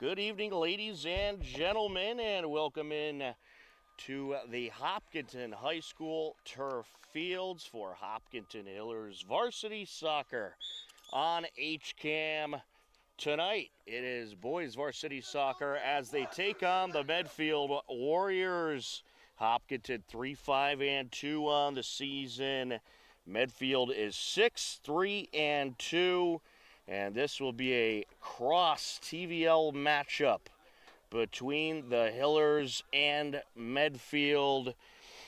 Good evening, ladies and gentlemen, and welcome in to the Hopkinton High School turf fields for Hopkinton Hillers varsity soccer on HCAM tonight. It is boys varsity soccer as they take on the Medfield Warriors. Hopkinton 3-5-2 on the season. Medfield is 6-3-2. And this will be a cross TVL matchup between the Hillers and Medfield,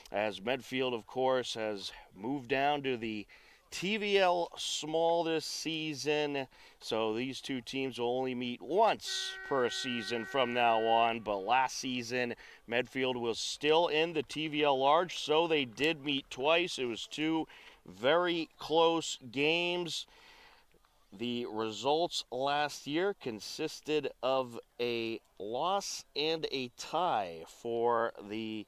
as Medfield, of course, has moved down to the TVL small this season. So these two teams will only meet once per season from now on. But last season, Medfield was still in the TVL large, so they did meet twice. It was two very close games. The results last year consisted of a loss and a tie for the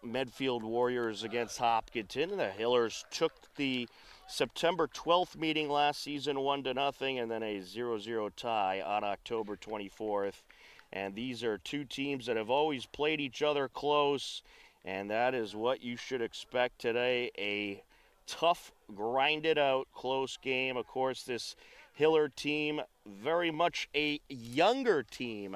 Medfield Warriors against Hopkinton. The Hillers took the September 12th meeting last season 1-0, and then a 0-0 tie on October 24th. And these are two teams that have always played each other close, and that is what you should expect today. A tough, grinded out, close game. Of course, this Hiller team, very much a younger team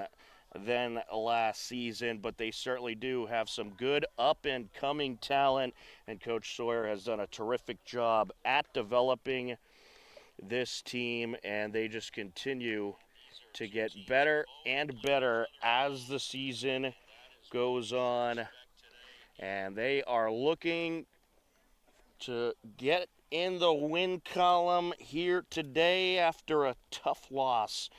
than last season, but they certainly do have some good up-and-coming talent, and Coach Sawyer has done a terrific job at developing this team, and they just continue to get better and better as the season goes on, and they are looking to get in the win column here today after a tough loss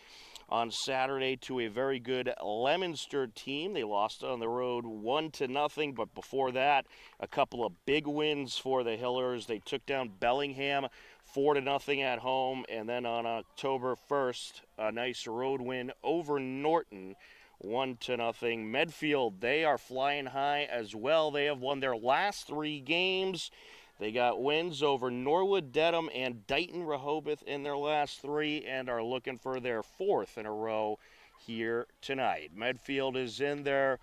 on Saturday to a very good Leominster team. They lost on the road 1-0, but before that, a couple of big wins for the Hillers. They took down Bellingham 4-0 at home, and then on October 1st, a nice road win over Norton 1-0. Medfield, they are flying high as well. They have won their last 3 games. They got wins over Norwood, Dedham, and Dighton Rehoboth in their last 3 and are looking for their 4th in a row here tonight. Medfield is in their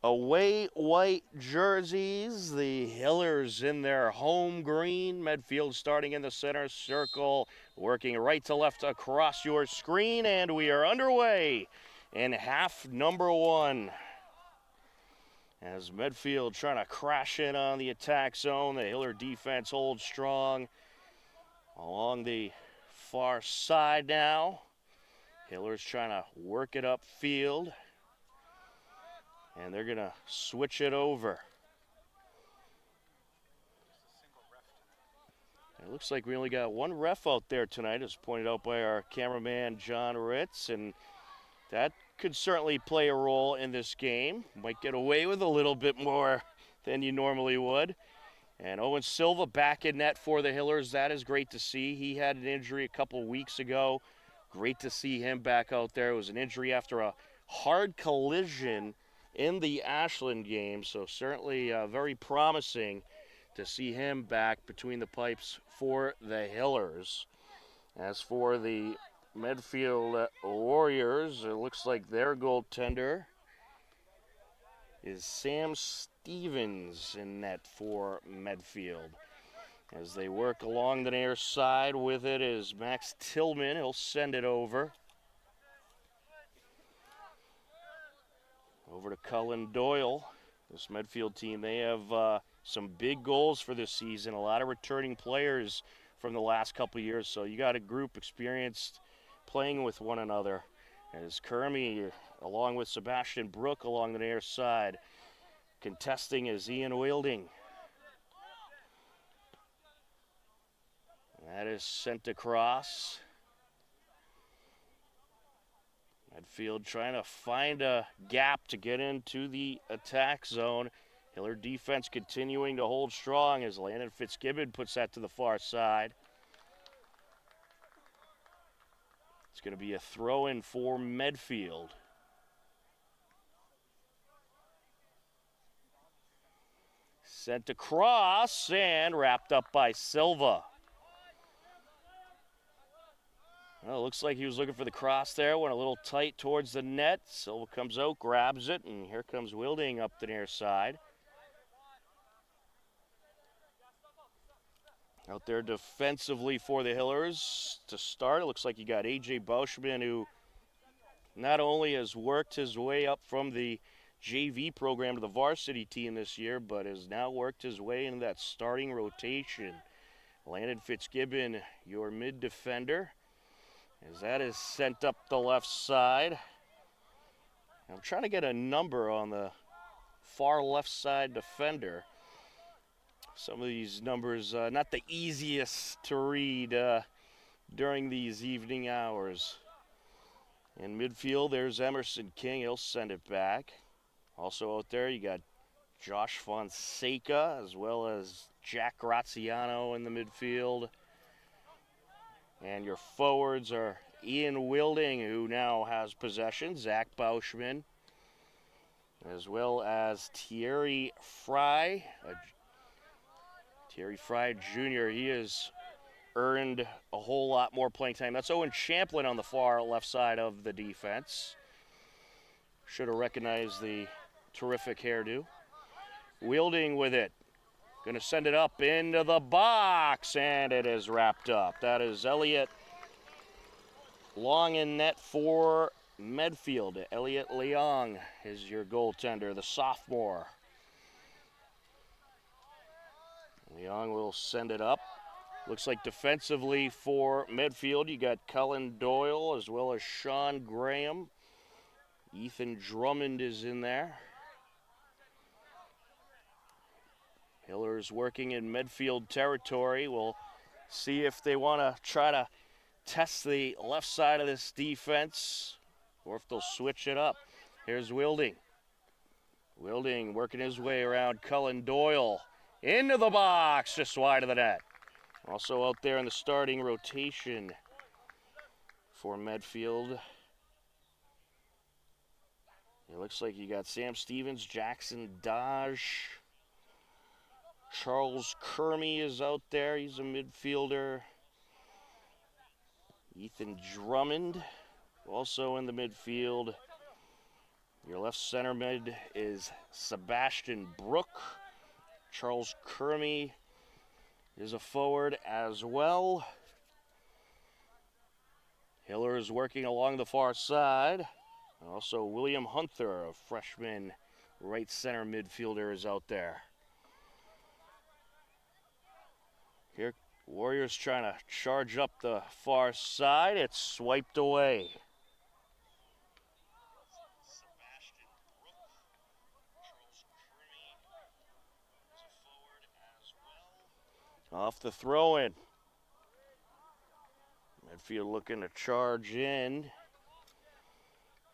away white jerseys. The Hillers in their home green. Medfield starting in the center circle, working right to left across your screen, and we are underway in half number 1. As Medfield trying to crash in on the attack zone, the Hiller defense holds strong along the far side now. Hiller's trying to work it upfield, and they're going to switch it over. It looks like we only got one ref out there tonight, as pointed out by our cameraman John Ritz, and that could certainly play a role in this game. Might get away with a little bit more than you normally would. And Owen Silva back in net for the Hillers. That is great to see. He had an injury a couple weeks ago. Great to see him back out there. It was an injury after a hard collision in the Ashland game, so certainly very promising to see him back between the pipes for the Hillers. As for the Medfield Warriors, it looks like their goaltender is Sam Stevens in net for Medfield. As they work along the near side with it is Max Tillman. He'll send it over. Over to Cullen Doyle. This Medfield team, they have some big goals for this season. A lot of returning players from the last couple years, so you got a group experienced playing with one another. As Kermie, along with Sebastian Brook along the near side. Contesting is Ian Wielding. That is sent across. Medfield trying to find a gap to get into the attack zone. Hiller defense continuing to hold strong as Landon Fitzgibbon puts that to the far side. It's going to be a throw-in for Medfield. Sent across and wrapped up by Silva. Well, looks like he was looking for the cross there, went a little tight towards the net. Silva comes out, grabs it, and here comes Wilding up the near side. Out there defensively for the Hillers to start. It looks like you got A.J. Bauschman, who not only has worked his way up from the JV program to the varsity team this year, but has now worked his way into that starting rotation. Landon Fitzgibbon, your mid defender, as that is sent up the left side. I'm trying to get a number on the far left side defender. Some of these numbers not the easiest to read during these evening hours. In midfield, there's Emerson King. He'll send it back. Also out there, you got Josh Fonseca as well as Jack Graziano in the midfield. And your forwards are Ian Wilding, who now has possession, Zach Bauschman, as well as Thierry Fry. Thierry Fry Jr., he has earned a whole lot more playing time. That's Owen Champlin on the far left side of the defense. Should have recognized the terrific hairdo. Wilding with it. Going to send it up into the box, and it is wrapped up. That is Elliot Long in net for Medfield. Elliot Leong is your goaltender, the sophomore. Leong will send it up. Looks like defensively for Medfield, you got Cullen Doyle as well as Sean Graham. Ethan Drummond is in there. Hillers working in Medfield territory. We'll see if they want to try to test the left side of this defense or if they'll switch it up. Here's Wilding. Wilding working his way around Cullen Doyle. Into the box, just wide of the net. Also out there in the starting rotation for Medfield. It looks like you got Sam Stevens, Jackson Dodge. Charles Kermy is out there. He's a midfielder. Ethan Drummond also in the midfield. Your left center mid is Sebastian Brook. Charles Kermy is a forward as well. Hiller is working along the far side. Also William Hunter, a freshman right center midfielder, is out there. Here, Warriors trying to charge up the far side. It's swiped away. Off the throw-in. Medfield looking to charge in.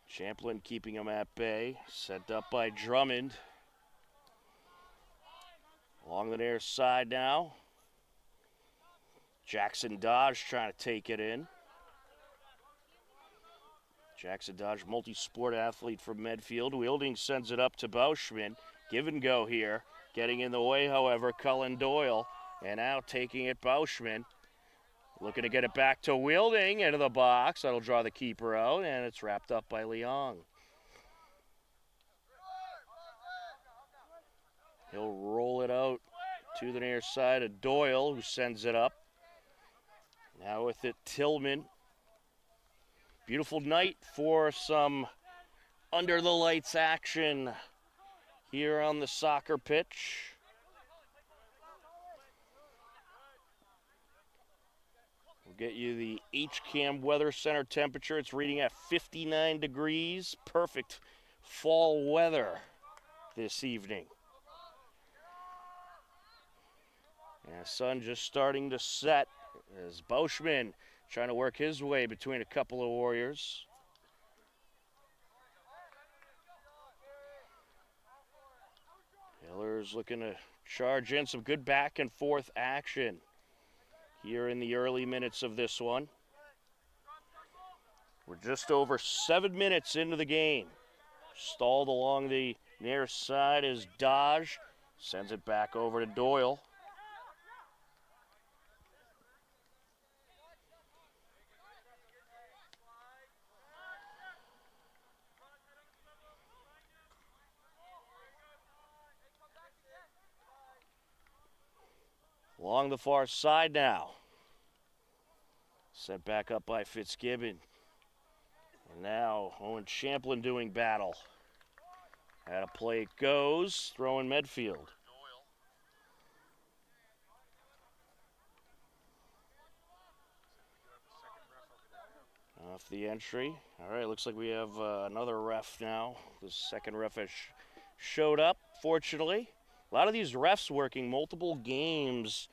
Champlin keeping him at bay. Sent up by Drummond. Along the near side now. Jackson Dodge trying to take it in. Jackson Dodge, multi-sport athlete from Medfield. Wilding sends it up to Bauschman. Give and go here. Getting in the way, however, Cullen Doyle. And now taking it, Bauschman. Looking to get it back to Wilding into the box. That'll draw the keeper out, and it's wrapped up by Leong. He'll roll it out to the near side of Doyle, who sends it up. Now with it, Tillman. Beautiful night for some under-the-lights action here on the soccer pitch. We'll get you the HCAM Weather Center temperature. It's reading at 59 degrees. Perfect fall weather this evening. And the sun just starting to set as Bauschman trying to work his way between a couple of Warriors. Hillers looking to charge in some good back and forth action here in the early minutes of this one. We're just over 7 minutes into the game. Stalled along the near side is Dodge. Sends it back over to Doyle. Along the far side now. Sent back up by Fitzgibbon. And now Owen Champlin doing battle. At a play it goes, throwing Medfield. Off the entry. All right, looks like we have another ref now. The second ref has showed up, fortunately. A lot of these refs working multiple games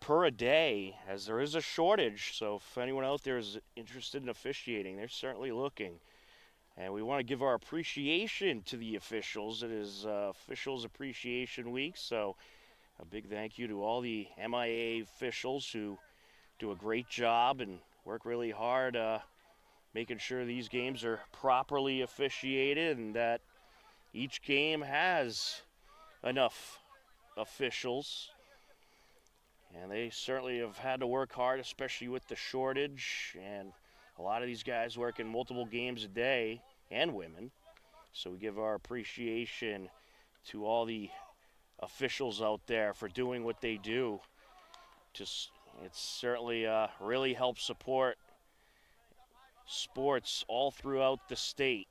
per a day, as there is a shortage. So if anyone out there is interested in officiating, they're certainly looking. And we want to give our appreciation to the officials. It is Officials Appreciation Week, so a big thank you to all the MIA officials who do a great job and work really hard making sure these games are properly officiated and that each game has enough officials. And they certainly have had to work hard, especially with the shortage. And a lot of these guys working multiple games a day, and women. So we give our appreciation to all the officials out there for doing what they do. It certainly really helps support sports all throughout the state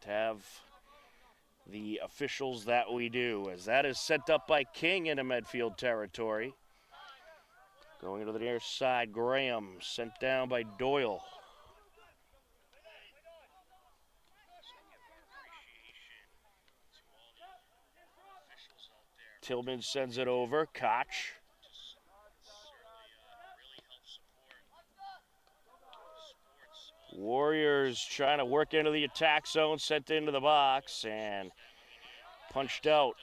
to have the officials that we do, as that is sent up by King into Medfield territory. Going into the near side, Graham sent down by Doyle. Tillman sends it over, Koch. Warriors trying to work into the attack zone, sent into the box and punched out.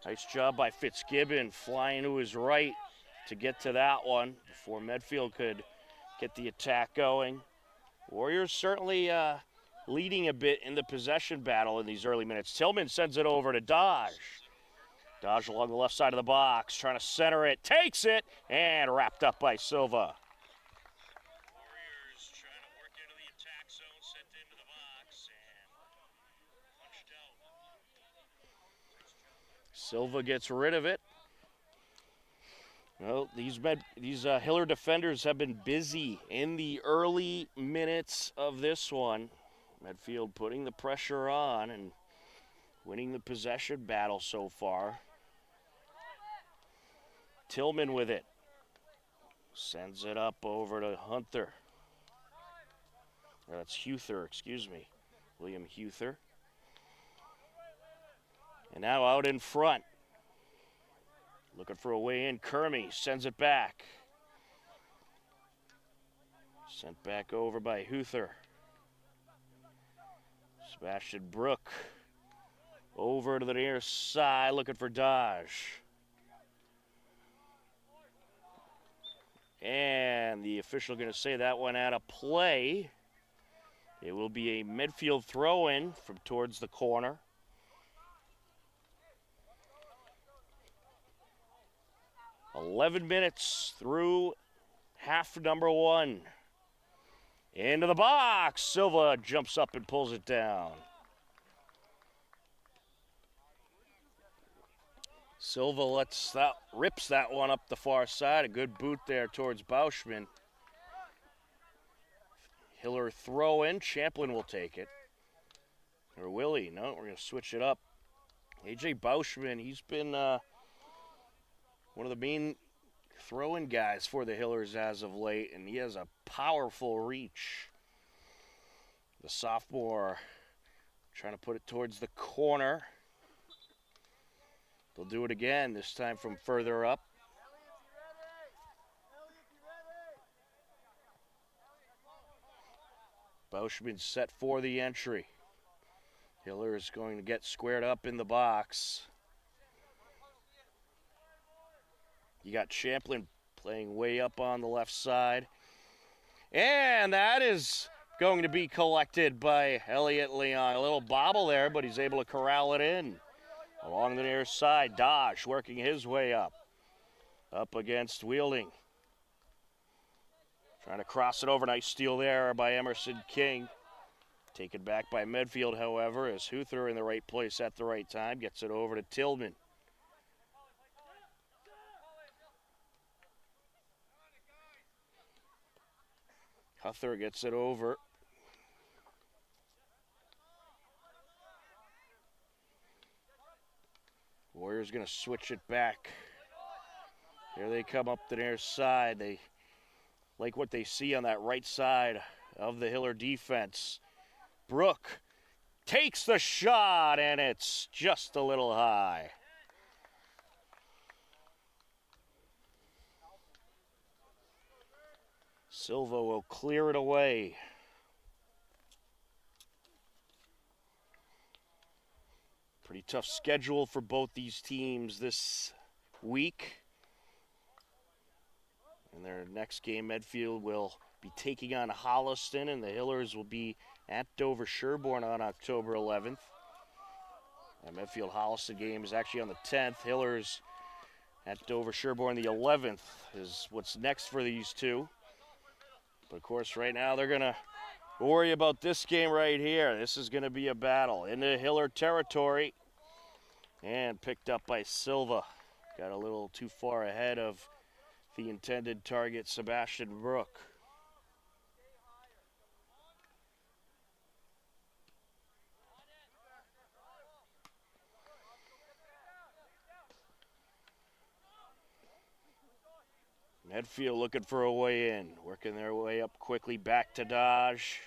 Nice job by Fitzgibbon, flying to his right to get to that one before Medfield could get the attack going. Warriors certainly leading a bit in the possession battle in these early minutes. Tillman sends it over to Dodge. Dodge along the left side of the box, trying to center it, takes it, and wrapped up by Silva. Silva gets rid of it. Well, these Hiller defenders have been busy in the early minutes of this one. Medfield putting the pressure on and winning the possession battle so far. Tillman with it. Sends it up over to Hunter. That's Huther, excuse me. William Huther. And now out in front. Looking for a way in. Kermy sends it back. Sent back over by Huther. Sebastian Brook. Over to the near side, looking for Dodge. And the official going to say that one out of play. It will be a Medfield throw-in from towards the corner. "11 minutes through half number one. Into the box. Silva jumps up and pulls it down. Silva rips that one up the far side. A good boot there towards Bauschman. Hiller throw in. Champlin will take it. Or will he? No, we're going to switch it up. A.J. Bauschman, he's been one of the main throw-in guys for the Hillers as of late, and he has a powerful reach. The sophomore trying to put it towards the corner. They'll do it again, this time from further up. Bauschman set for the entry. Hiller is going to get squared up in the box. You got Champlin playing way up on the left side. And that is going to be collected by Elliott Leon. A little bobble there, but he's able to corral it in. Along the near side, Dodge working his way up. Up against Wheeling. Trying to cross it over. Nice steal there by Emerson King. Taken back by Medfield, however, as Huther in the right place at the right time. Gets it over to Tillman. Huther gets it over. Warriors going to switch it back. Here they come up the near side. They like what they see on that right side of the Hiller defense. Brooke takes the shot, and it's just a little high. Silva will clear it away. Pretty tough schedule for both these teams this week. In their next game, Medfield will be taking on Holliston, and the Hillers will be at Dover Sherborne on October 11th. The Medfield Holliston game is actually on the 10th. Hillers at Dover Sherborne the 11th is what's next for these two. But of course, right now they're going to worry about this game right here. This is going to be a battle into Hiller territory. And picked up by Silva. Got a little too far ahead of the intended target, Sebastian Brook. Medfield looking for a way in, working their way up quickly back to Dodge.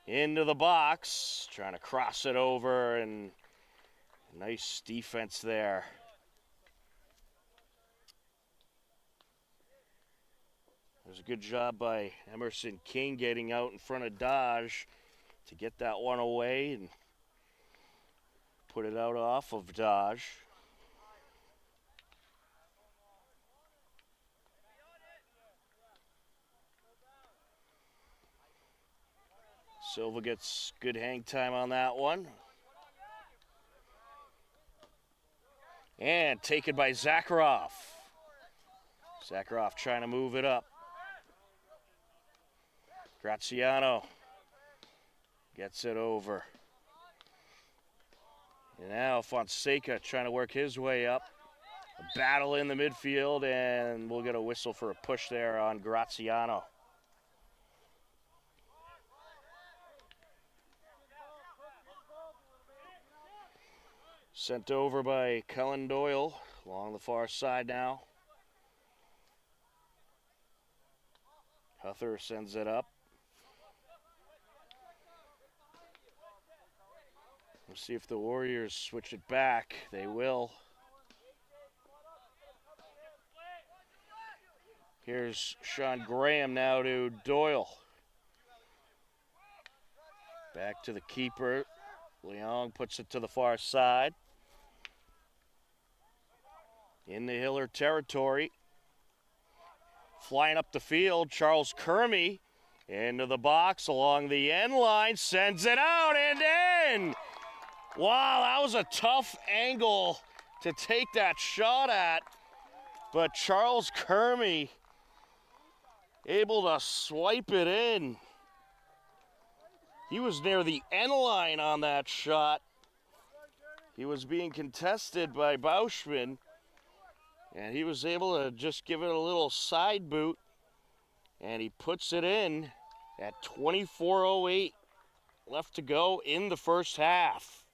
Into the box, trying to cross it over, and nice defense there. It was a good job by Emerson King getting out in front of Dodge to get that one away and put it out off of Dodge. Silva gets good hang time on that one. And taken by Zakharov. Zakharov trying to move it up. Graziano gets it over. And now Fonseca trying to work his way up. A battle in the midfield, and we'll get a whistle for a push there on Graziano. Sent over by Cullen Doyle along the far side now. Huther sends it up. We'll see if the Warriors switch it back. They will. Here's Sean Graham now to Doyle. Back to the keeper. Leong puts it to the far side. In the Hiller territory. Flying up the field, Charles Kermy into the box along the end line, sends it out and in. Wow, that was a tough angle to take that shot at, but Charles Kermy able to swipe it in. He was near the end line on that shot. He was being contested by Bauschman, and he was able to just give it a little side boot, and he puts it in at 24:08 left to go in the first half.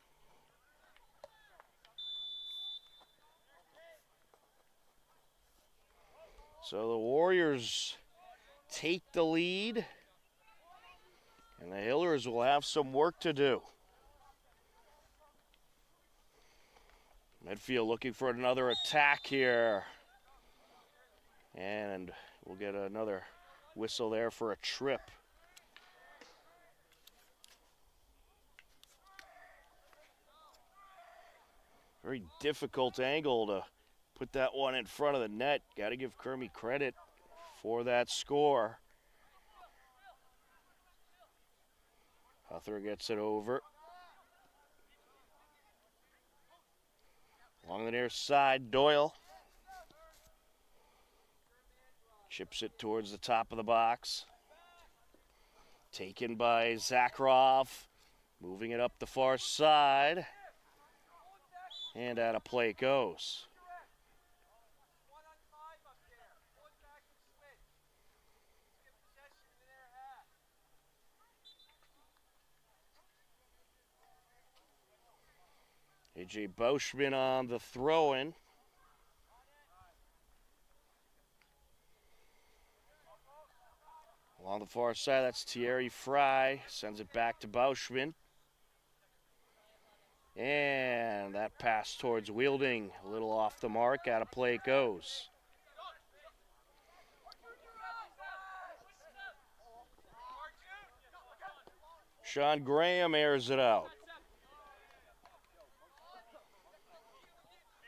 So the Warriors take the lead, and the Hillers will have some work to do. Medfield looking for another attack here. And we'll get another whistle there for a trip. Very difficult angle to put that one in front of the net. Got to give Kermy credit for that score. Huther gets it over. Along the near side, Doyle. Chips it towards the top of the box. Taken by Zakharov. Moving it up the far side. And out of play it goes. A.J. Boschman on the throw-in. Along the far side, that's Thierry Fry. Sends it back to Boschman. And that pass towards Wielding, a little off the mark, out of play it goes. Sean Graham airs it out.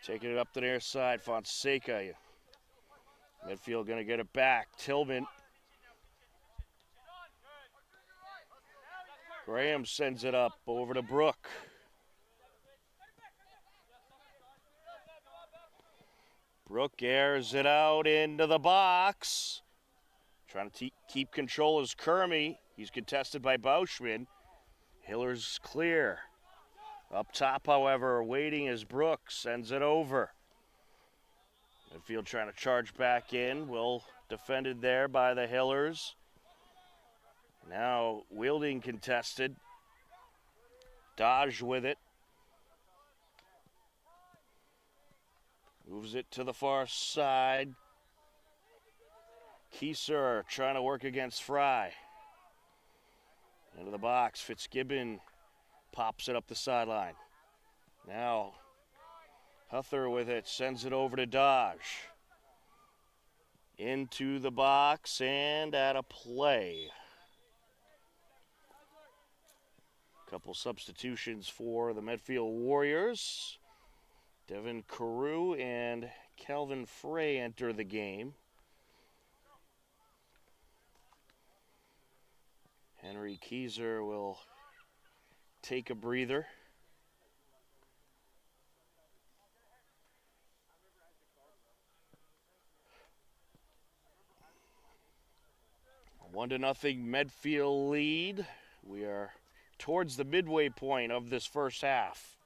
Taking it up the near side, Fonseca. Medfield going to get it back. Tillman. Graham sends it up over to Brook. Brook airs it out into the box. Trying to keep control is Kermy. He's contested by Boschman. Hiller's clear. Up top, however, waiting is Brook. Sends it over. Medfield trying to charge back in. Well defended there by the Hillers. Now Wielding contested. Dodge with it. Moves it to the far side. Kieser trying to work against Fry. Into the box. Fitzgibbon pops it up the sideline. Now Huther with it. Sends it over to Dodge. Into the box and out of play. Couple substitutions for the Medfield Warriors. Devin Carew and Calvin Frey enter the game. Henry Kieser will take a breather. A 1-0 Medfield lead. We are towards the midway point of this first half.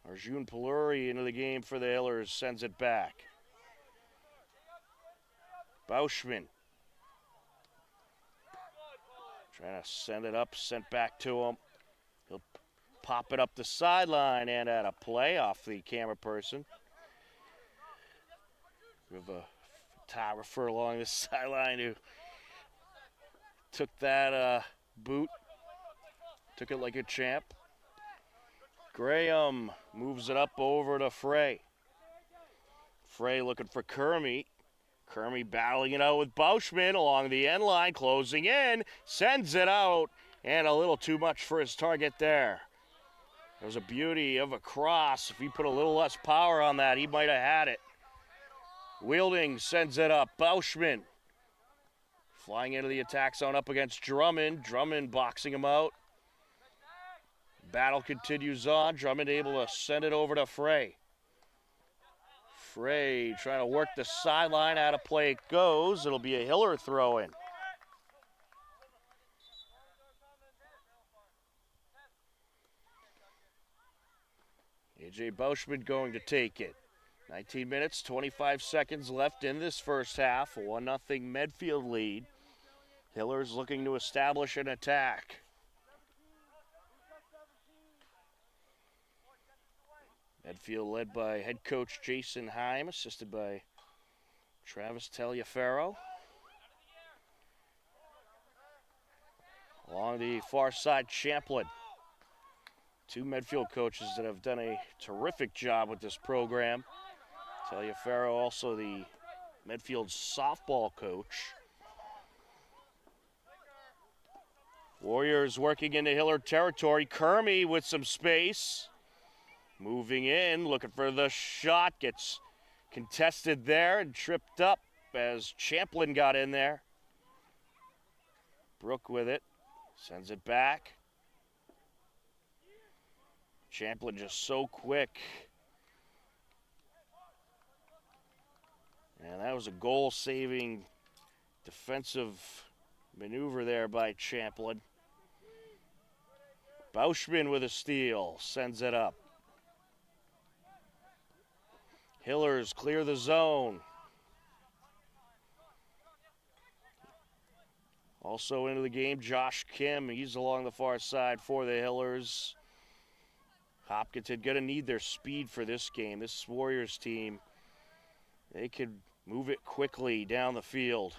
Arjun Paluri into the game for the Hillers, sends it back. Boschman. Trying to send it up, sent back to him. He'll pop it up the sideline and out of play off the camera person. We have a photographer along the sideline who took that boot, took it like a champ. Graham moves it up over to Frey. Frey looking for Kermy. Kermy battling it out with Boschman along the end line, closing in, sends it out, and a little too much for his target there. It was a beauty of a cross. If he put a little less power on that, he might have had it. Wielding sends it up. Boschman flying into the attack zone up against Drummond. Drummond boxing him out. Battle continues on. Drummond able to send it over to Frey. Frey trying to work the sideline. Out of play it goes. It'll be a Hiller throw-in. A.J. Boschman going to take it. 19 minutes, 25 seconds left in this first half. A 1-0 Medfield lead. Hillers looking to establish an attack. Medfield led by head coach Jason Heim, assisted by Travis Taliaferro. Along the far side, Champlin. Two Medfield coaches that have done a terrific job with this program. Taliaferro also the Medfield softball coach. Warriors working into Hiller territory. Kermy with some space. Moving in, looking for the shot. Gets contested there and tripped up as Champlin got in there. Brook with it. Sends it back. Champlin just so quick. And that was a goal-saving defensive maneuver there by Champlin. Boschman with a steal. Sends it up. Hillers clear the zone. Also into the game, Josh Kim. He's along the far side for the Hillers. Hopkinton going to need their speed for this game. This Warriors team, they could move it quickly down the field.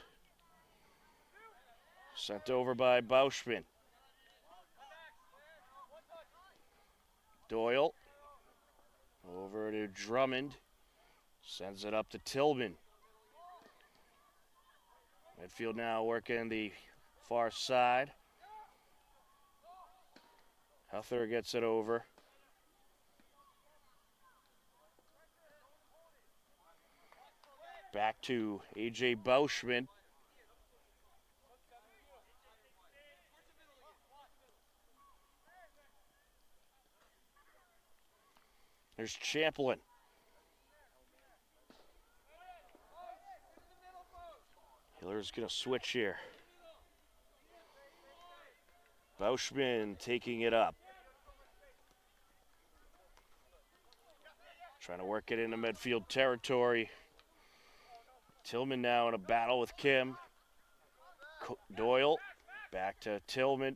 Sent over by Bauschman. Doyle over to Drummond. Sends it up to Tillman. Medfield now working the far side. Huther gets it over. Back to A.J. Bauschman. There's Champlin. Hiller's going to switch here. Bauschman taking it up. Trying to work it into Medfield territory. Tillman now in a battle with Kim. Doyle back to Tillman.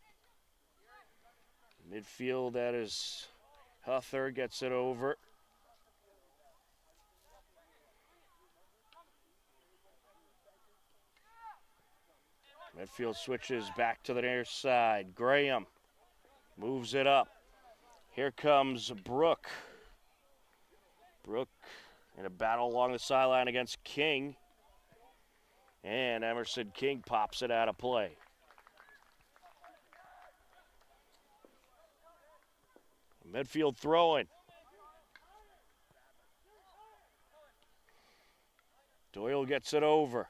Midfield, that is Huther, gets it over. Medfield switches back to the near side. Graham moves it up. Here comes Brook. Brook in a battle along the sideline against King. And Emerson King pops it out of play. Medfield throwing. Doyle gets it over.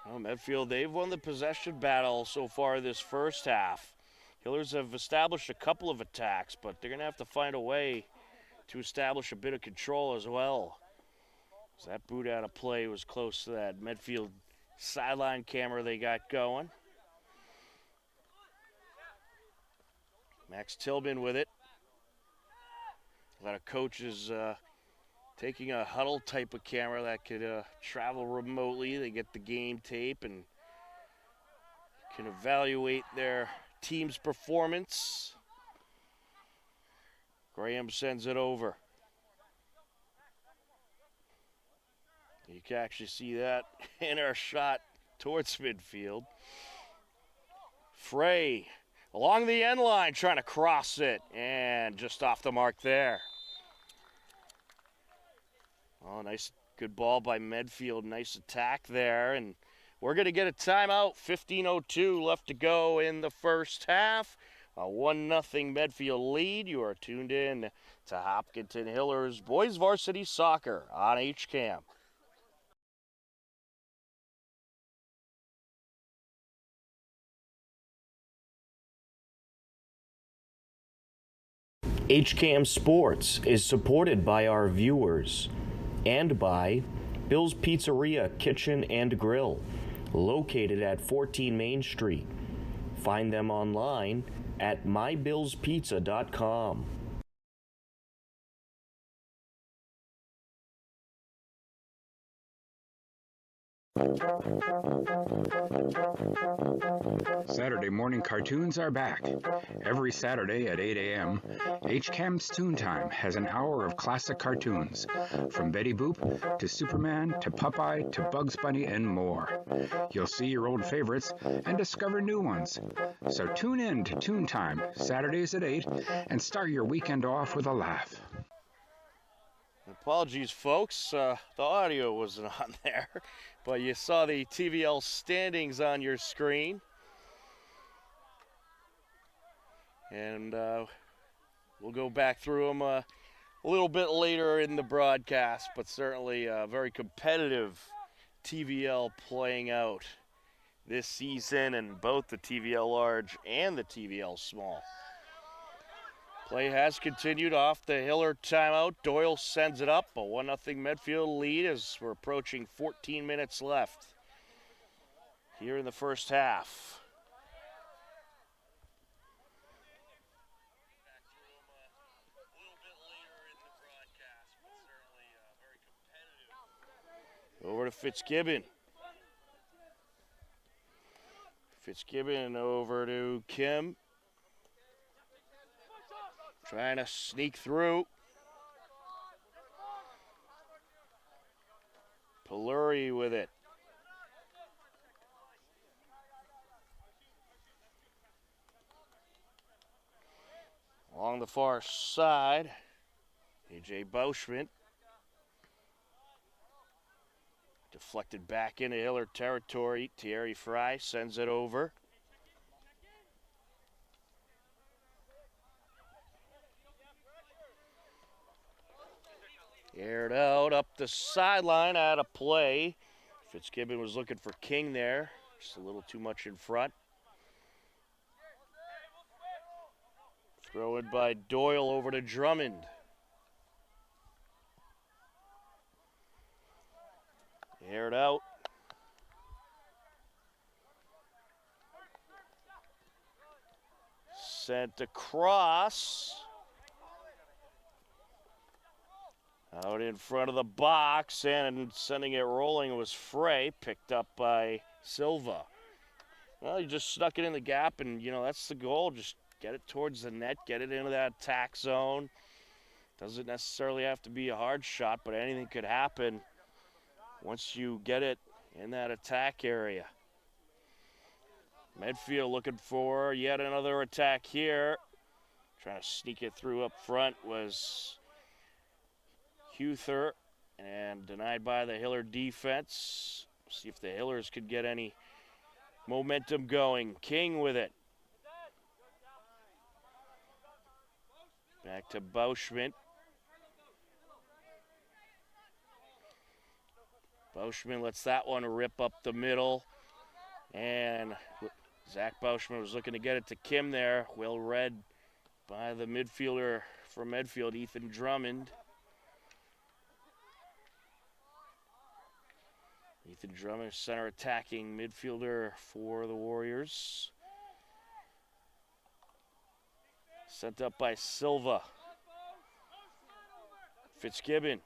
Well, Medfield, they've won the possession battle so far this first half. Hillers have established a couple of attacks, but they're going to have to find a way to establish a bit of control as well. So that boot out of play was close to that Medfield sideline camera they got going. Max Tillman with it. A lot of coaches taking a huddle type of camera that could travel remotely. They get the game tape and can evaluate their team's performance. Graham sends it over. You can actually see that in our shot towards midfield. Frey along the end line trying to cross it and just off the mark there. Oh, nice, good ball by Medfield. Nice attack there. And we're going to get a timeout. 15:02 left to go in the first half. A 1-0 Medfield lead. You are tuned in to Hopkinton Hillers Boys Varsity Soccer on HCAM. HCAM Sports is supported by our viewers and by Bill's Pizzeria Kitchen and Grill, located at 14 Main Street. Find them online at mybillspizza.com. Saturday morning cartoons are back. Every Saturday at 8 a.m., HCAM's Toon Time has an hour of classic cartoons, from Betty Boop to Superman to Popeye to Bugs Bunny and more. You'll see your old favorites and discover new ones. So tune in to Toon Time, Saturdays at 8, and start your weekend off with a laugh. Apologies, folks. The audio wasn't on there, but you saw the TVL standings on your screen. And we'll go back through them a little bit later in the broadcast, but certainly a very competitive TVL playing out this season in both the TVL large and the TVL small. Play has continued off the Hiller timeout. Doyle sends it up. A 1-0 Medfield lead as we're approaching 14 minutes left here in the first half. Over to Fitzgibbon. Fitzgibbon over to Kim. Trying to sneak through. Peluri with it. Along the far side, A.J. Bauschman. Deflected back into Hiller territory. Thierry Fry sends it over. Aired out up the sideline, out of play. Fitzgibbon was looking for King there. Just a little too much in front. Throw in by Doyle over to Drummond. Aired out. Sent across. Out in front of the box, and sending it rolling was Frey, picked up by Silva. Well, he just stuck it in the gap, and, that's the goal. Just get it towards the net, get it into that attack zone. Doesn't necessarily have to be a hard shot, but anything could happen once you get it in that attack area. Medfield looking for yet another attack here. Trying to sneak it through up front was Huther, and denied by the Hiller defense. See if the Hillers could get any momentum going. King with it. Back to Bauschman. Bauschman lets that one rip up the middle. And Zach Bauschman was looking to get it to Kim there. Well read by the midfielder from Medfield, Ethan Drummond. Ethan Drummond, center attacking midfielder for the Warriors. Sent up by Silva. Fitzgibbon.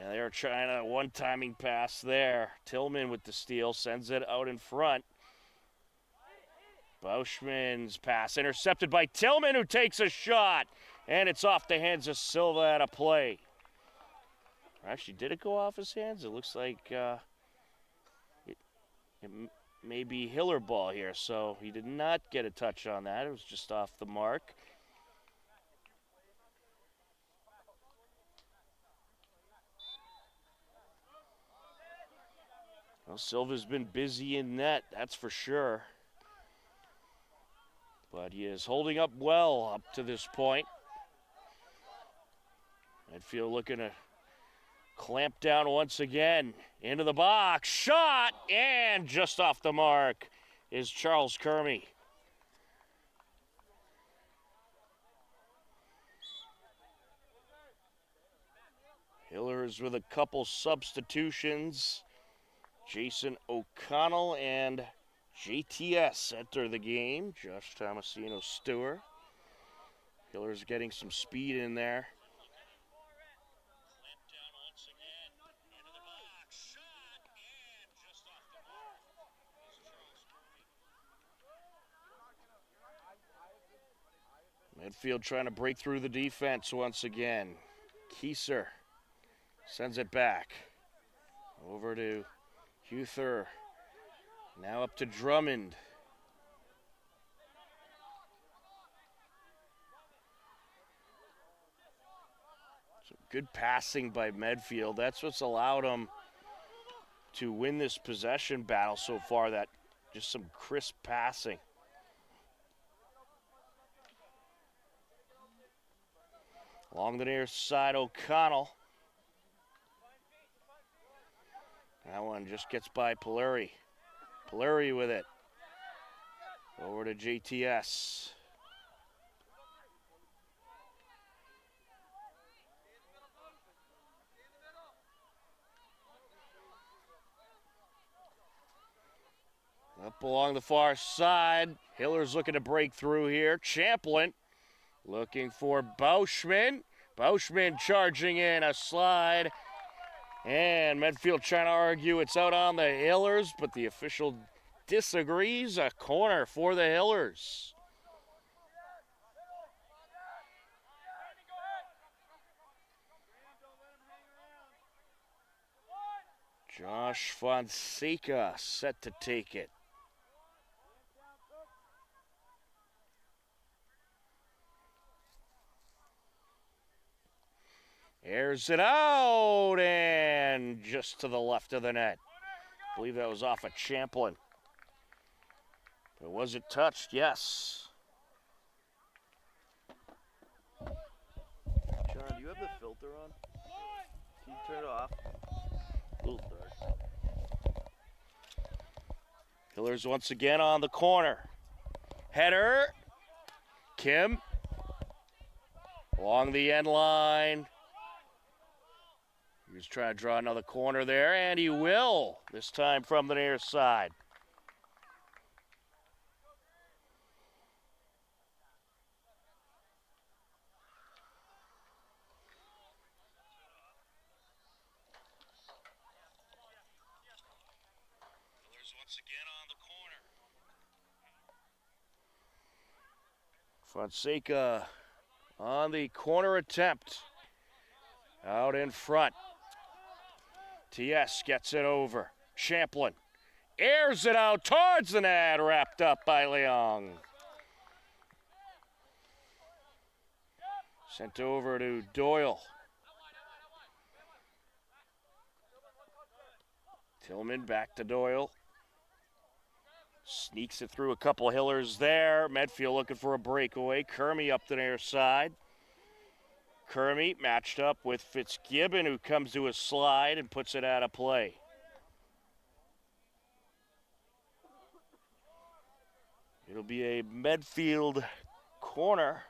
And they are trying a one-timing pass there. Tillman with the steal, sends it out in front. Bauschman's pass intercepted by Tillman, who takes a shot. And it's off the hands of Silva out of play. Actually, did it go off his hands? It looks like it may be Hiller ball here, so he did not get a touch on that. It was just off the mark. Well, Silva's been busy in net, that's for sure. But he is holding up well up to this point. Medfield looking to clamp down once again. Into the box. Shot! And just off the mark is Charles Kermey. Hillers with a couple substitutions. Jason O'Connell and JTS enter the game. Josh Tomasino Stewart. Hillers getting some speed in there. Medfield trying to break through the defense once again. Kieser sends it back. Over to Huther. Now up to Drummond. Some good passing by Medfield. That's what's allowed them to win this possession battle so far. That just some crisp passing. Along the near side, O'Connell. That one just gets by Peluri. Peluri with it. Over to JTS. Up along the far side. Hiller's looking to break through here. Champlin looking for Bauschman. Bauschman charging in a slide. And Medfield trying to argue it's out on the Hillers, but the official disagrees. A corner for the Hillers. Josh Fonseca set to take it. Airs it out and just to the left of the net. I believe that was off of Champlin. But was it touched? Yes. John, do you have the filter on? Can you turn it off? A little dark. Hillers once again on the corner. Header. Kim. Along the end line. He's trying to draw another corner there, and he will. This time from the near side. Hillers once again on the corner. Fonseca on the corner attempt. Out in front. TS gets it over. Champlin airs it out towards the net, wrapped up by Leong. Sent over to Doyle. Tillman back to Doyle. Sneaks it through a couple of Hillers there. Medfield looking for a breakaway. Kermey up the near side. Kermey matched up with Fitzgibbon, who comes to a slide and puts it out of play. It'll be a Medfield corner.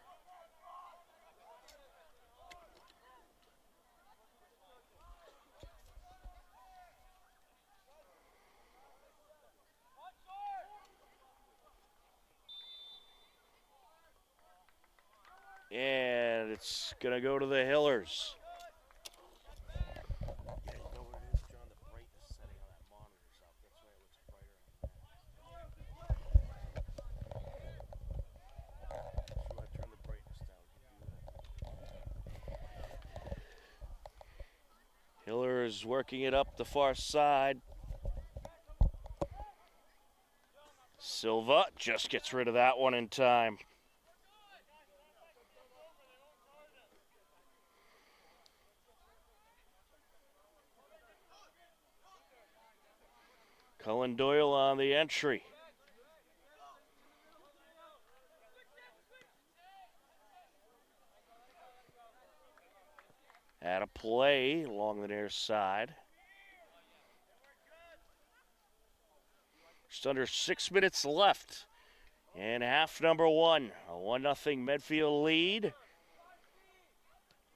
And it's going to go to the Hillers. Yeah, you know what it is, John? The brightness setting on that monitor's up. That's why it looks brighter on that. So I turn the brightness down. Hillers working it up the far side. Silva just gets rid of that one in time. Cullen Doyle on the entry. At a play along the near side. Just under 6 minutes left in half number one. A 1-0 Medfield lead.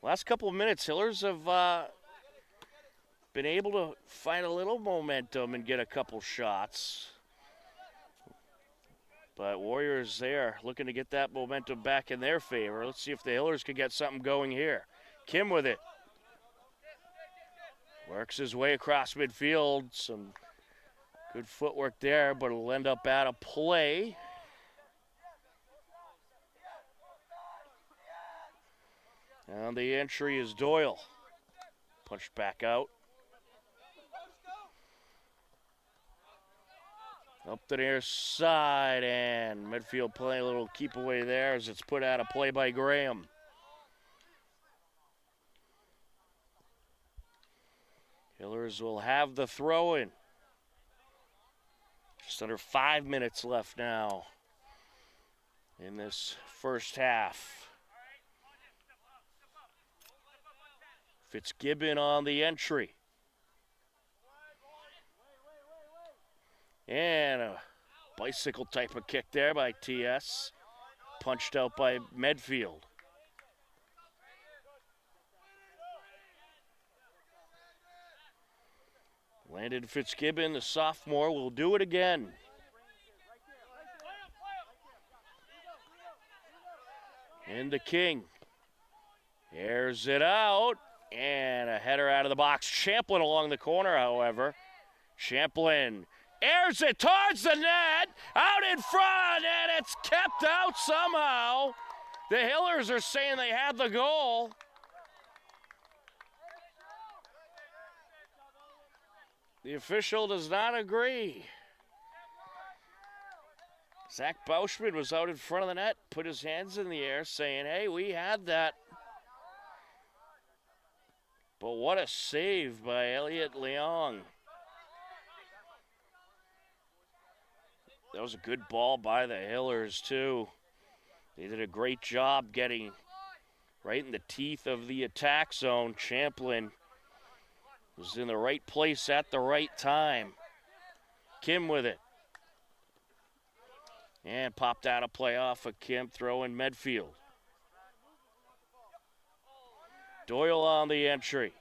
Last couple of minutes, Hillers have been able to find a little momentum and get a couple shots. But Warriors there looking to get that momentum back in their favor. Let's see if the Hillers can get something going here. Kim with it. Works his way across midfield. Some good footwork there, but it'll end up out of play. And the entry is Doyle. Punched back out. Up the near side, and Medfield playing a little keep away there as it's put out of play by Graham. Hillers will have the throw in. Just under 5 minutes left now in this first half. Fitzgibbon on the entry. And a bicycle type of kick there by TS. Punched out by Medfield. Landon Fitzgibbon, the sophomore, will do it again. Into King. Airs it out. And a header out of the box. Champlin along the corner, however. Champlin airs it towards the net, out in front, and it's kept out somehow. The Hillers are saying they had the goal. The official does not agree. Zach Bauschman was out in front of the net, put his hands in the air, saying, hey, we had that. But what a save by Elliot Leong. That was a good ball by the Hillers, too. They did a great job getting right in the teeth of the attack zone. Champlin was in the right place at the right time. Kim with it. And popped out a play off of Kim, throwing Medfield. Doyle on the entry.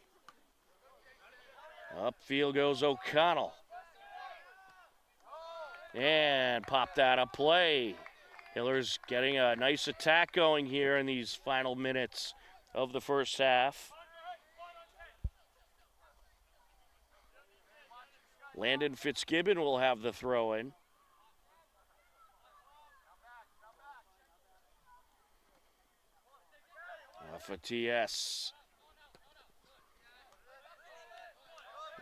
Upfield goes O'Connell. And popped out a play. Hillers getting a nice attack going here in these final minutes of the first half. Landon Fitzgibbon will have the throw in. Off a TS.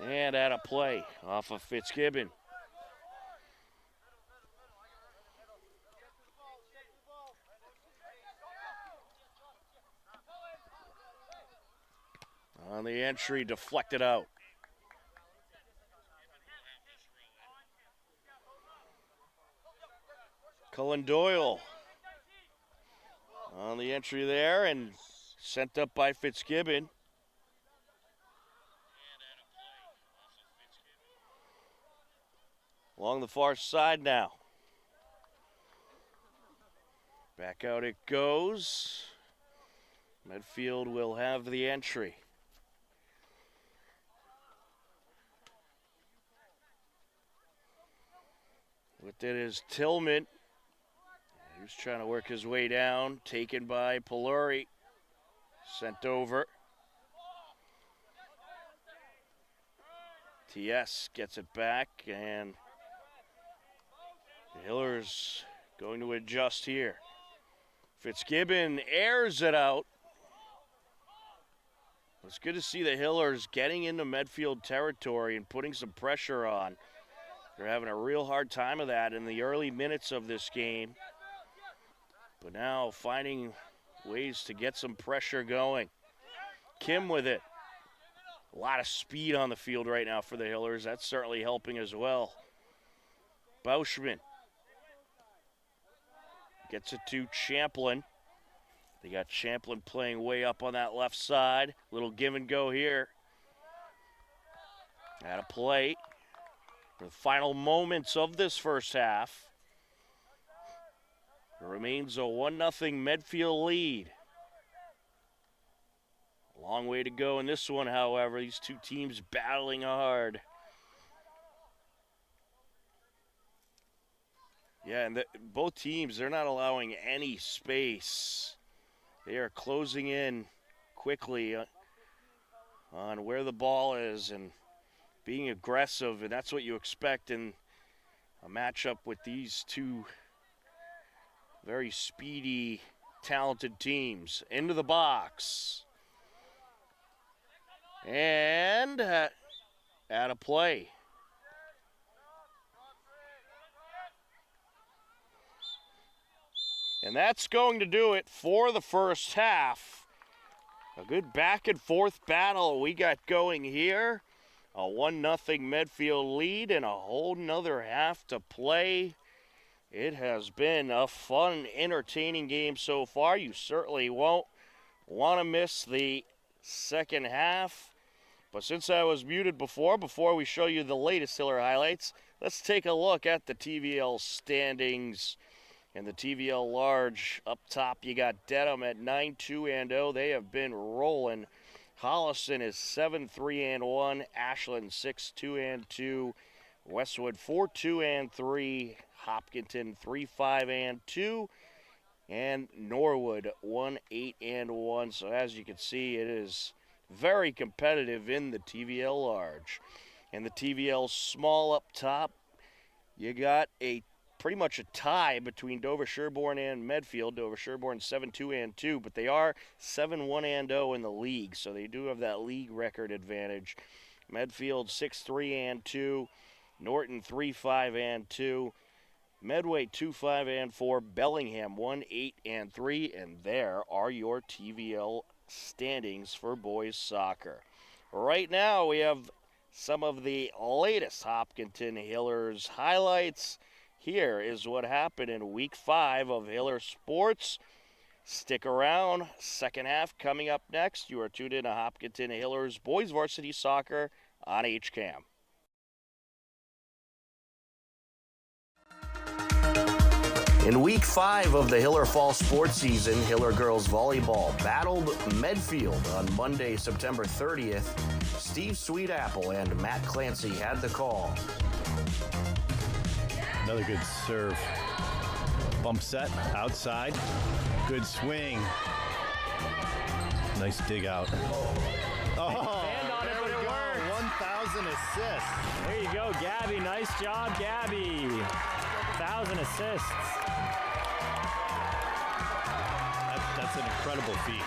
And at a play off of Fitzgibbon. On the entry, deflected out. Cullen Doyle on the entry there and sent up by Fitzgibbon. Along the far side now. Back out it goes. Medfield will have the entry. With it is Tillman. He was trying to work his way down. Taken by Peluri. Sent over. TS gets it back, and the Hillers going to adjust here. Fitzgibbon airs it out. It's good to see the Hillers getting into Medfield territory and putting some pressure on. They're having a real hard time of that in the early minutes of this game. But now finding ways to get some pressure going. Kim with it. A lot of speed on the field right now for the Hillers. That's certainly helping as well. Bauschman gets it to Champlin. They got Champlin playing way up on that left side. Little give and go here. At a play. The final moments of this first half. It remains a 1-0 Medfield lead. A long way to go in this one, however. These two teams battling hard. Yeah, and both teams, they're not allowing any space. They are closing in quickly on where the ball is and being aggressive, and that's what you expect in a matchup with these two very speedy, talented teams. Into the box. And at a play. And that's going to do it for the first half. A good back and forth battle we got going here. A 1-0 Medfield lead and a whole nother half to play. It has been a fun, entertaining game so far. You certainly won't want to miss the second half. But since I was muted before we show you the latest Hiller highlights, let's take a look at the TVL standings. And the TVL large up top, you got Dedham at 9-2-0. They have been rolling. Holliston is 7-3-1. Ashland 6-2-2. Westwood 4-2-3. Hopkinton 3-5-2. And Norwood 1-8-1. So as you can see, it is very competitive in the TVL large. And the TVL small up top, you got pretty much a tie between Dover Sherborne and Medfield. Dover Sherborne 7-2-2, but they are 7-1-0 in the league, so they do have that league record advantage. Medfield 6-3-2, Norton 3-5-2, Medway 2-5-4, Bellingham 1-8-3, and there are your TVL standings for boys soccer. Right now we have some of the latest Hopkinton Hillers highlights. Here is what happened in Week 5 of Hiller Sports. Stick around. Second half coming up next. You are tuned in to Hopkinton Hillers Boys Varsity Soccer on HCAM. In Week 5 of the Hiller Fall Sports season, Hiller Girls Volleyball battled Medfield on Monday, September 30th. Steve Sweetapple and Matt Clancy had the call. Another good serve. Bump set, outside. Good swing. Nice dig out. Oh, Stand on it, but it worked. 1,000 assists. There you go, Gabby. Nice job, Gabby. 1,000 assists. That's an incredible feat.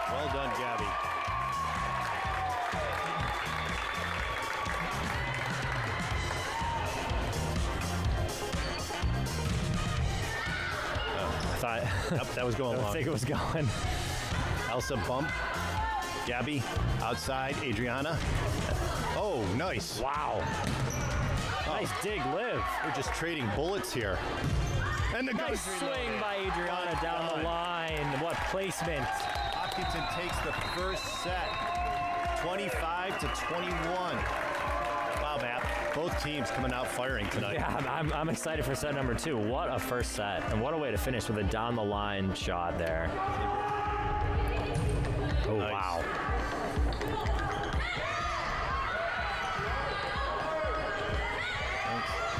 Well done, Gabby. Yep, that was going I long. think it was going. Elsa bump. Gabby outside. Adriana. Oh, nice. Wow. Nice dig, Liv. We're just trading bullets here. And the Nice swing by Adriana down the line. What placement. Hopkinton takes the first set, 25-21. Wow, Matt. Both teams coming out firing tonight. Yeah, I'm excited for set number 2. What a first set. And what a way to finish with a down the line shot there. Oh, Nice. wow.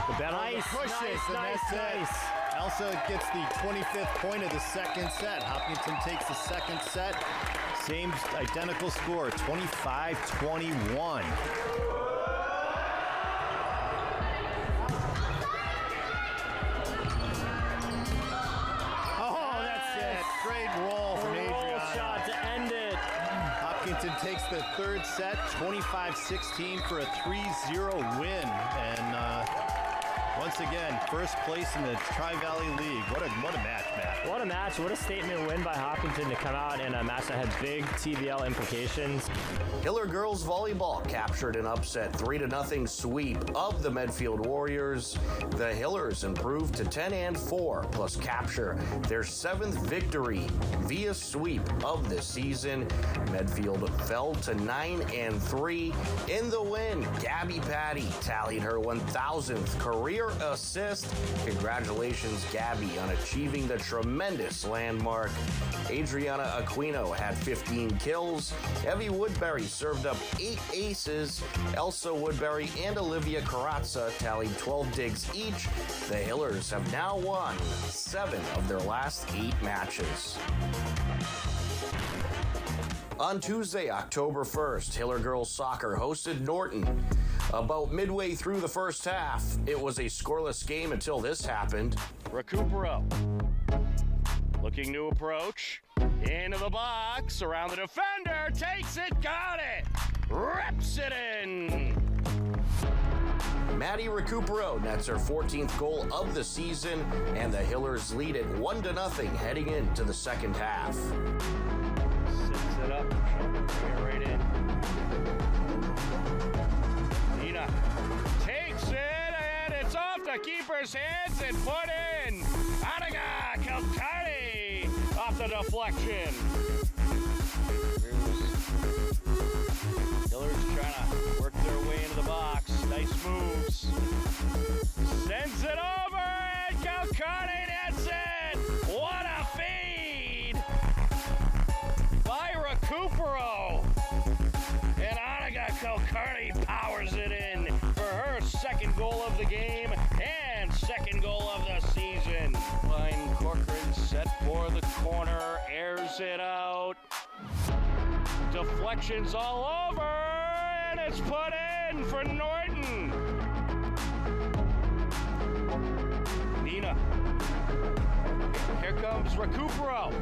The battle Nice, pushes, nice, and that's nice. it. Elsa gets the 25th point of the second set. Hopkinton takes the second set. Same identical score, 25-21. Oh, that's it. Great roll from Roll Adriana. shot to end it. Hopkinton takes the third set, 25-16 for a 3-0 win. And once again, first place in the Tri-Valley League. What a match, Matt. What a match. What a statement win by Hopkinton to come out in a match that had big TVL implications. Hiller Girls Volleyball captured an upset 3-0 sweep of the Medfield Warriors. The Hillers improved to 10-4, plus capture their 7th victory via sweep of the season. Medfield fell to 9-3. In the win, Gabby Patty tallied her 1,000th career assist. Congratulations, Gabby, on achieving the tremendous landmark. Adriana Aquino had 15 kills. Evie Woodbury served up 8 aces. Elsa Woodbury and Olivia Carazza tallied 12 digs each. The Hillers have now won 7 of their last 8 matches. On Tuesday, October 1st, Hiller Girls Soccer hosted Norton. About midway through the first half, it was a scoreless game until this happened. Recupero looking to approach. Into the box, around the defender, takes it, got it, rips it in. Maddie Recupero nets her 14th goal of the season, and the Hillers lead it 1-0 heading into the second half. Sits it up, right in. Nina takes it, and it's off the keeper's hands and put in. Anaga Kalkani off the deflection. Hillers trying to work their way into the box. Nice moves. Sends it over, and Kalkani nets it. What a feed by Recupero. And Anaga Kalkani powers it in for her second goal of the game and second goal it out. Deflections all over, and it's put in for Norton. Nina. Here comes Recupero.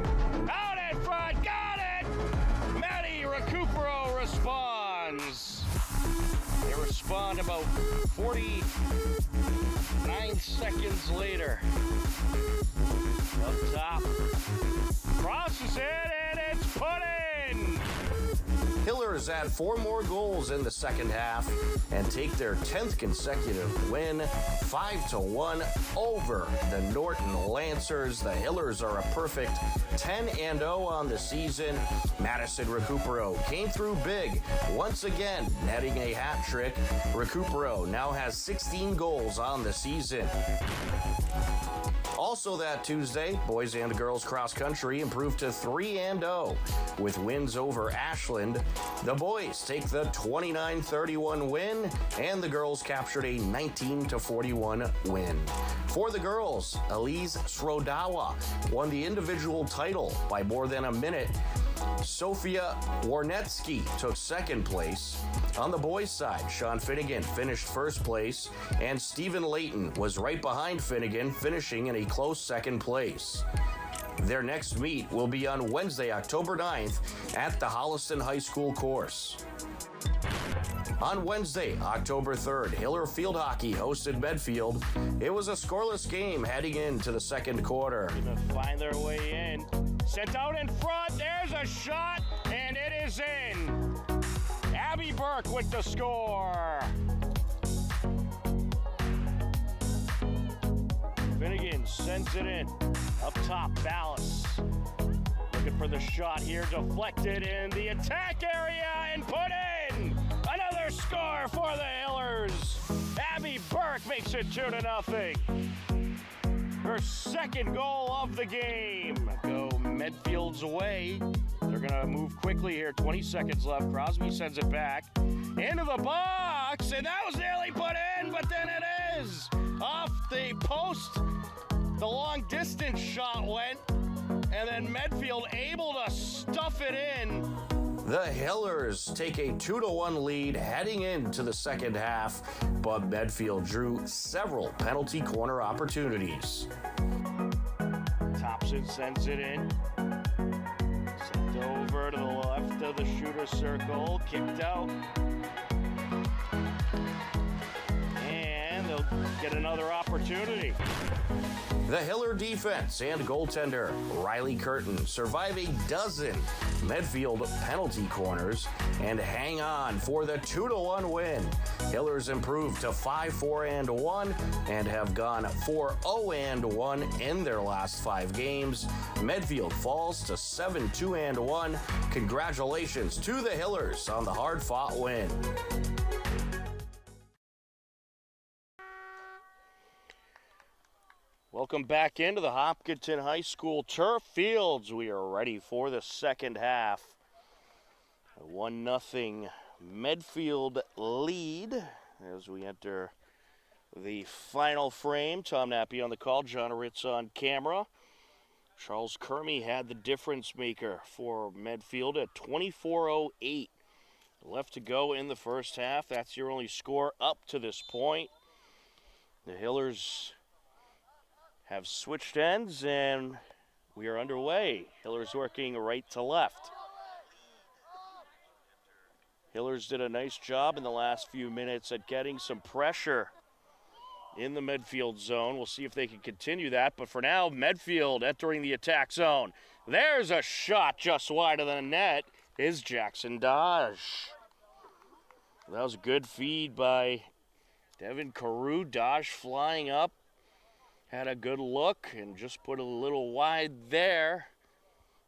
Out in front, got it! Maddie Recupero responds. They respond about 49 seconds later. Up top. Crosses it, and it's put in! Hillers add 4 more goals in the second half and take their 10th consecutive win, 5-1 over the Norton Lancers. The Hillers are a perfect 10-0 on the season. Madison Recupero came through big, once again netting a hat trick. Recupero now has 16 goals on the season. Also that Tuesday, boys and girls cross country improved to 3-0 with wins over Ashland. The boys take the 29-31 win, and the girls captured a 19-41 win. For the girls, Elise Srodawa won the individual title by more than a minute. Sofia Warnetsky took second place. On the boys' side, Sean Finnegan finished first place, and Stephen Layton was right behind Finnegan, finishing in a close second place. Their next meet will be on Wednesday, October 9th at the Holliston High School course. On Wednesday, October 3rd, Hiller Field Hockey hosted Medfield. It was a scoreless game heading into the second quarter. Gonna find their way in. Sent out in front, there's a shot, and it is in. Abby Burke with the score. Finnegan sends it in. Up top, Ballas. Looking for the shot here, deflected in the attack area and put in. Another score for the Hillers. Abby Burke makes it 2-0. Her second goal of the game. Go Medfield's way. They're going to move quickly here. 20 seconds left. Crosby sends it back into the box, and that was nearly put in, but then it is. Off the post, the long distance shot went, and then Medfield able to stuff it in. The Hillers take a 2-1 lead heading into the second half, but Medfield drew several penalty corner opportunities. Thompson sends it in. Sent over to the left of the shooter circle. Kicked out. And they'll get another opportunity. The Hiller defense and goaltender Riley Curtin survive a dozen Medfield penalty corners and hang on for the 2-1 win. Hillers improved to 5-4-1 and have gone 4-0-1 in their last 5 games. Medfield falls to 7-2-1. Congratulations to the Hillers on the hard-fought win. Welcome back into the Hopkinton High School turf fields. We are ready for the second half. A 1-0 Medfield lead as we enter the final frame. Tom Nappy on the call, John Ritz on camera. Charles Kermy had the difference maker for Medfield at 24:08 left to go in the first half. That's your only score up to this point. The Hillers have switched ends, and we are underway. Hillers working right to left. Hillers did a nice job in the last few minutes at getting some pressure in the Medfield zone. We'll see if they can continue that, but for now, Medfield entering the attack zone. There's a shot just wide of the net. Is Jackson Dodge. That was a good feed by Devin Carew. Dodge flying up. Had a good look and just put a little wide there.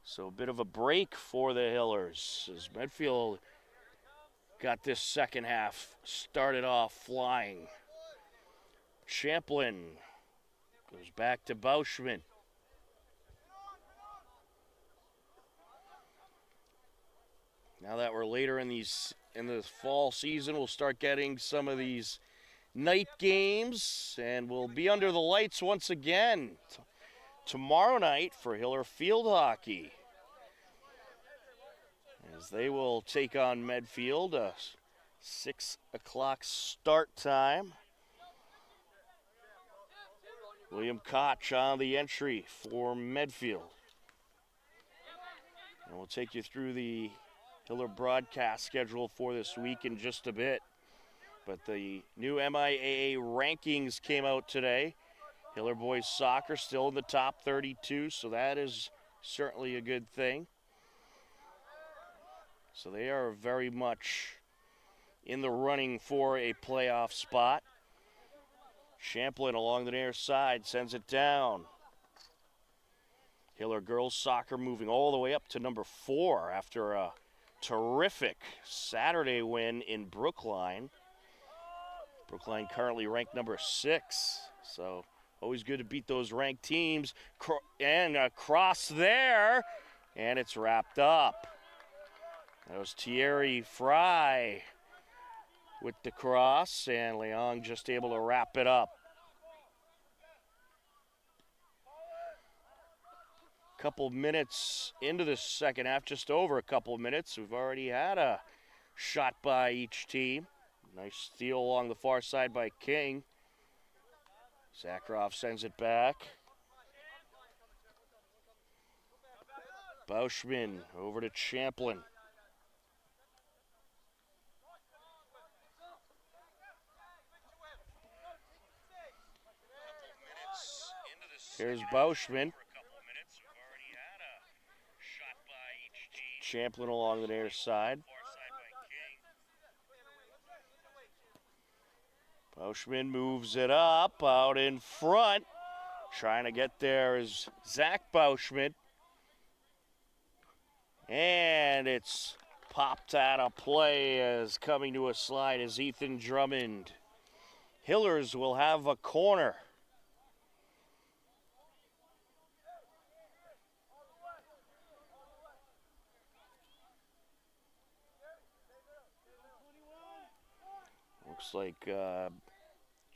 So a bit of a break for the Hillers as Medfield got this second half started off flying. Champlin goes back to Bauschman. Now that we're later in the fall season, we'll start getting some of these night games, and we'll be under the lights once again tomorrow night for Hiller Field Hockey. as they will take on Medfield. 6 o'clock start time. William Koch on the entry for Medfield. And we'll take you through the Hiller broadcast schedule for this week in just a bit. But the new MIAA rankings came out today. Hiller boys soccer still in the top 32, so that is certainly a good thing. So they are very much in the running for a playoff spot. Champlin along the near side sends it down. Hiller girls soccer moving all the way up to number 4 after a terrific Saturday win in Brookline. Brookline currently ranked number 6, so always good to beat those ranked teams. And a cross there, and it's wrapped up. That was Thierry Fry with the cross, and Leong just able to wrap it up. Couple minutes into the second half, just over a couple minutes. We've already had a shot by each team. Nice steal along the far side by King. Zakharov sends it back. Bauschman over to Champlin. Here's Bauschman. Champlin along the near side. Bauschman moves it up out in front. Trying to get there is Zach Bauschman. And it's popped out of play as coming to a slide is Ethan Drummond. Hillers will have a corner. Looks like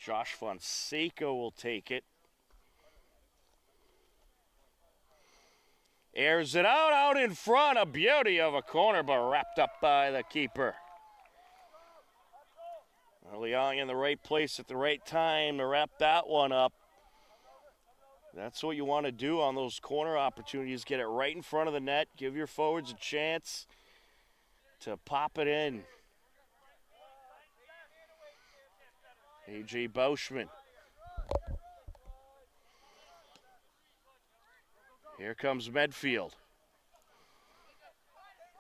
Josh Fonseca will take it. Airs it out in front. A beauty of a corner, but wrapped up by the keeper. Leong in the right place at the right time to wrap that one up. That's what you want to do on those corner opportunities. Get it right in front of the net. Give your forwards a chance to pop it in. A.J. Bauschman. Here comes Medfield.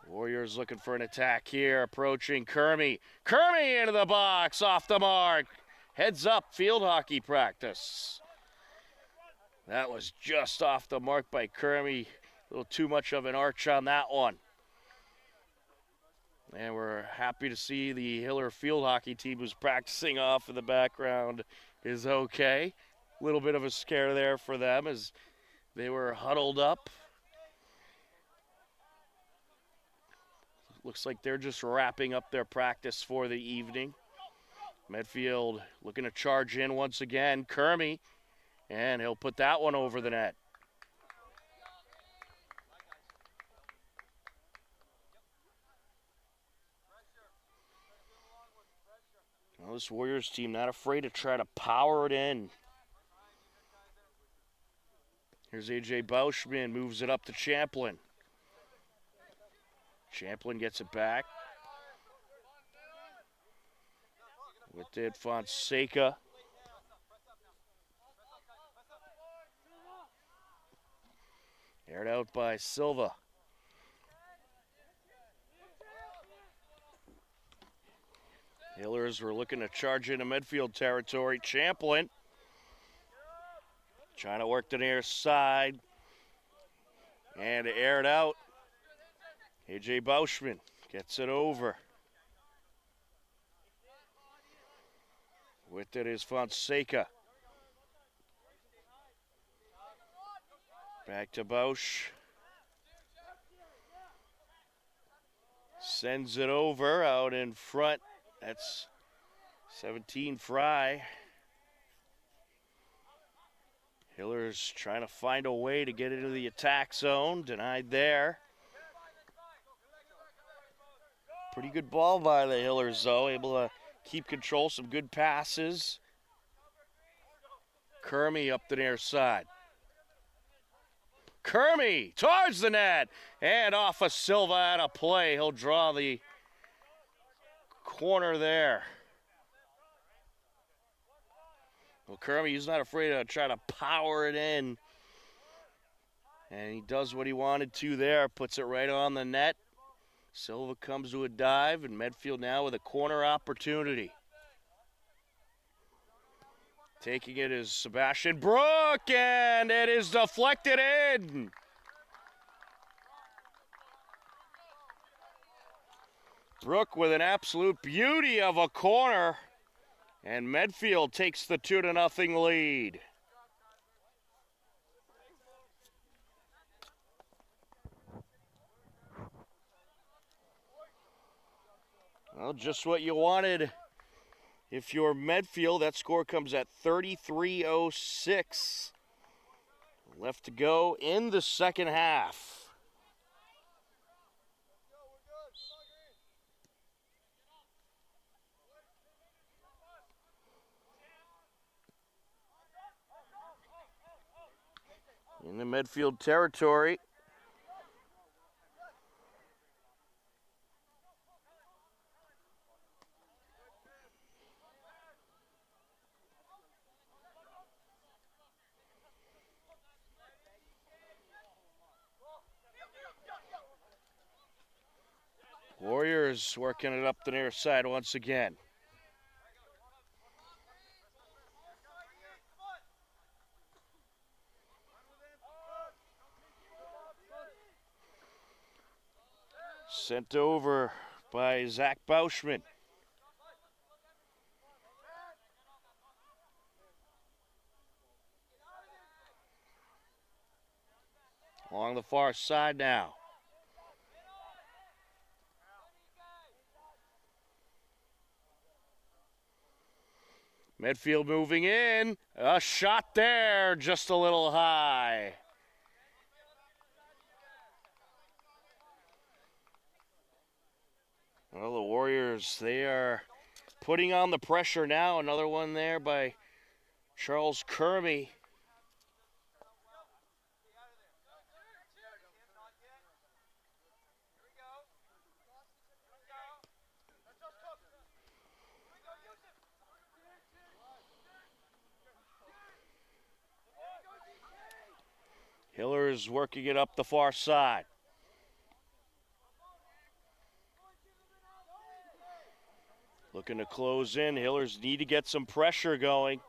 Warriors looking for an attack here, approaching Kermey. Kermey into the box, off the mark. Heads up, field hockey practice. That was just off the mark by Kermey. A little too much of an arch on that one. And we're happy to see the Hiller field hockey team who's practicing off in the background is okay. A little bit of a scare there for them as they were huddled up. Looks like they're just wrapping up their practice for the evening. Medfield looking to charge in once again. Kermey, and he'll put that one over the net. Well, this Warriors team not afraid to try to power it in. Here's A.J. Bauschman, moves it up to Champlin. Champlin gets it back. With it, Fonseca. Aired out by Silva. Hillers were looking to charge into Medfield territory. Champlin trying to work the near side. And aired out. A.J. Bauschman gets it over. With it is Fonseca. Back to Bausch. Sends it over out in front. That's 17 Fry. Hillers trying to find a way to get into the attack zone. Denied there. Pretty good ball by the Hillers, though. Able to keep control, some good passes. Kermey up the near side. Kermey towards the net and off of Silva at a play. He'll draw the corner there. Well, Kermey, he's not afraid to try to power it in. And he does what he wanted to there, puts it right on the net. Silva comes to a dive, and Medfield now with a corner opportunity. Taking it is Sebastian Brook, and it is deflected in. Brook with an absolute beauty of a corner, and Medfield takes the 2-0 lead. Well, just what you wanted. If you're Medfield, that score comes at 33:06. Left to go in the second half. In the Medfield territory. Warriors working it up the near side once again. Sent over by Zach Bauschman. Along the far side now. Medfield moving in. A shot there, just a little high. Well, the Warriors, they are putting on the pressure now. Another one there by Charles Kermey. Hillers working it up the far side. Looking to close in. Hillers need to get some pressure going.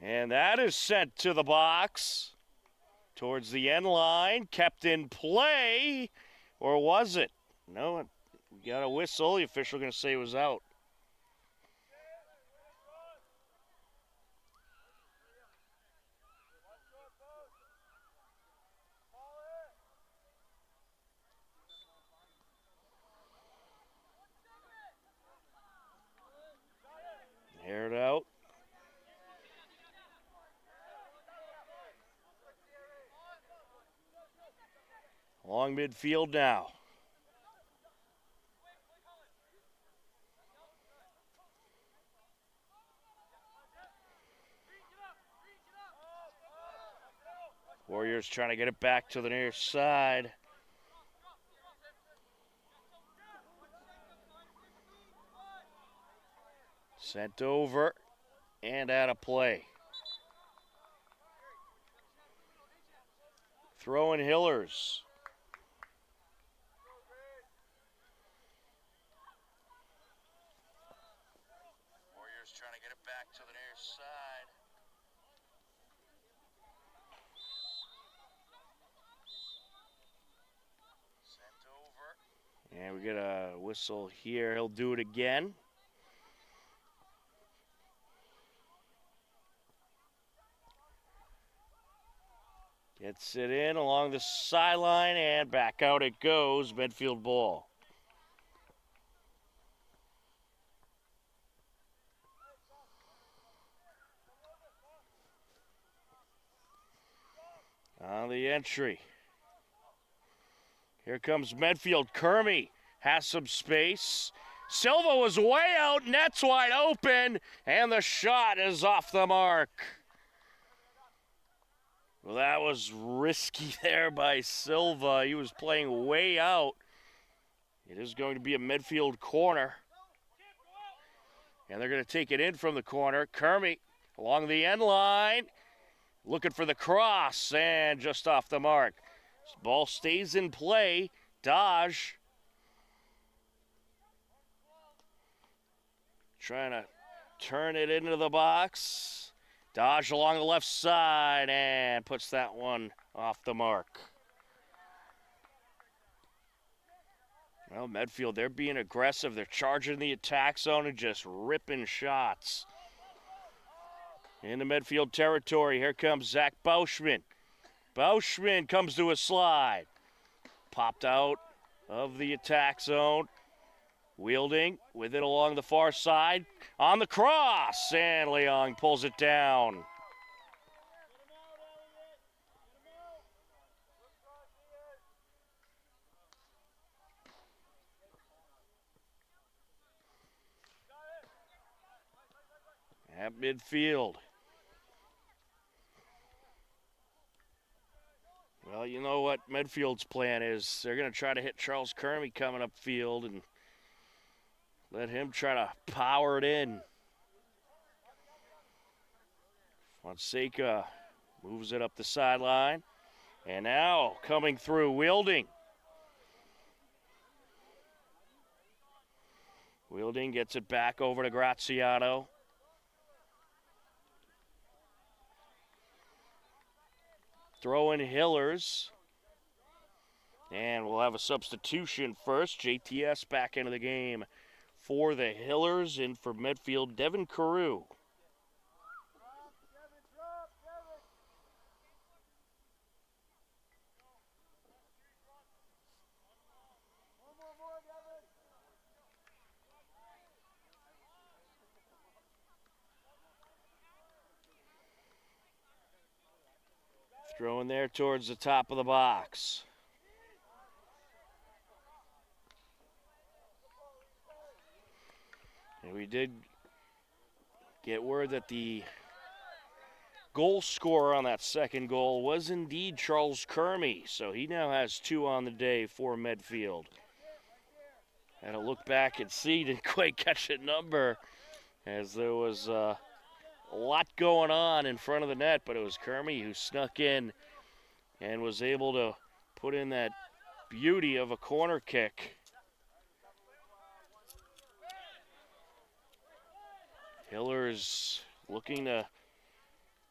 And that is sent to the box. Towards the end line. Kept in play. Or was it? No, we got a whistle. The official going to say it was out. Aired out. Along midfield now. Warriors trying to get it back to the near side. Sent over and out of play. Throwing Hillers. Warriors trying to get it back to the near side. Sent over. And we get a whistle here. He'll do it again. Gets it in along the sideline and back out it goes. Medfield ball. On the entry. Here comes Medfield. Kermey has some space. Silva was way out, net's wide open, and the shot is off the mark. Well, that was risky there by Silva. He was playing way out. It is going to be a Medfield corner. And they're going to take it in from the corner. Kermey along the end line, looking for the cross, and just off the mark. This ball stays in play. Dodge trying to turn it into the box. Dodge along the left side and puts that one off the mark. Well, Medfield, they're being aggressive. They're charging the attack zone and just ripping shots. Into Medfield territory, here comes Zach Bauschman. Bauschman comes to a slide. Popped out of the attack zone. Wielding with it along the far side. On the cross, and Leong pulls it down. At midfield. Well, you know what Medfield's plan is. They're going to try to hit Charles Kermey coming up field and let him try to power it in. Fonseca moves it up the sideline. And now coming through, Wielding. Wielding gets it back over to Graziano. Throw in Hillers. And we'll have a substitution first. JTS back into the game for the Hillers, and for Medfield, Devin Carew. Throw in there towards the top of the box. And we did get word that the goal scorer on that second goal was indeed Charles Kermey. So he now has 2 on the day for Medfield. Had to look back and see, didn't quite catch that number, as there was a lot going on in front of the net, but it was Kermey who snuck in and was able to put in that beauty of a corner kick. Hillers looking to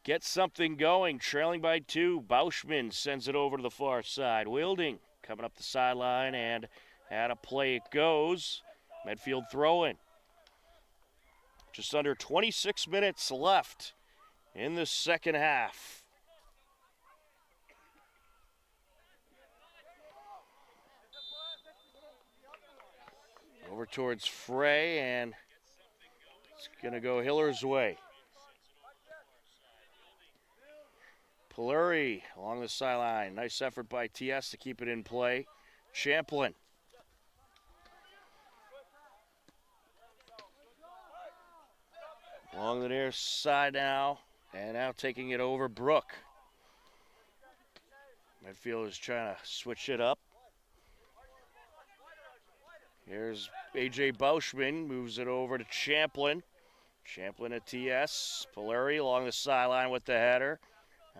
get something going, trailing by 2. Bauschman sends it over to the far side. Wielding coming up the sideline, and at a play it goes. Medfield throw-in. Just under 26 minutes left in the second half. Over towards Frey, and it's going to go Hiller's way. Poluri along the sideline. Nice effort by TS to keep it in play. Champlin. Along the near side now, and now taking it over Brook. Medfield is trying to switch it up. Here's A.J. Bauschman, moves it over to Champlin. Champlin at TS. Poluri along the sideline with the header.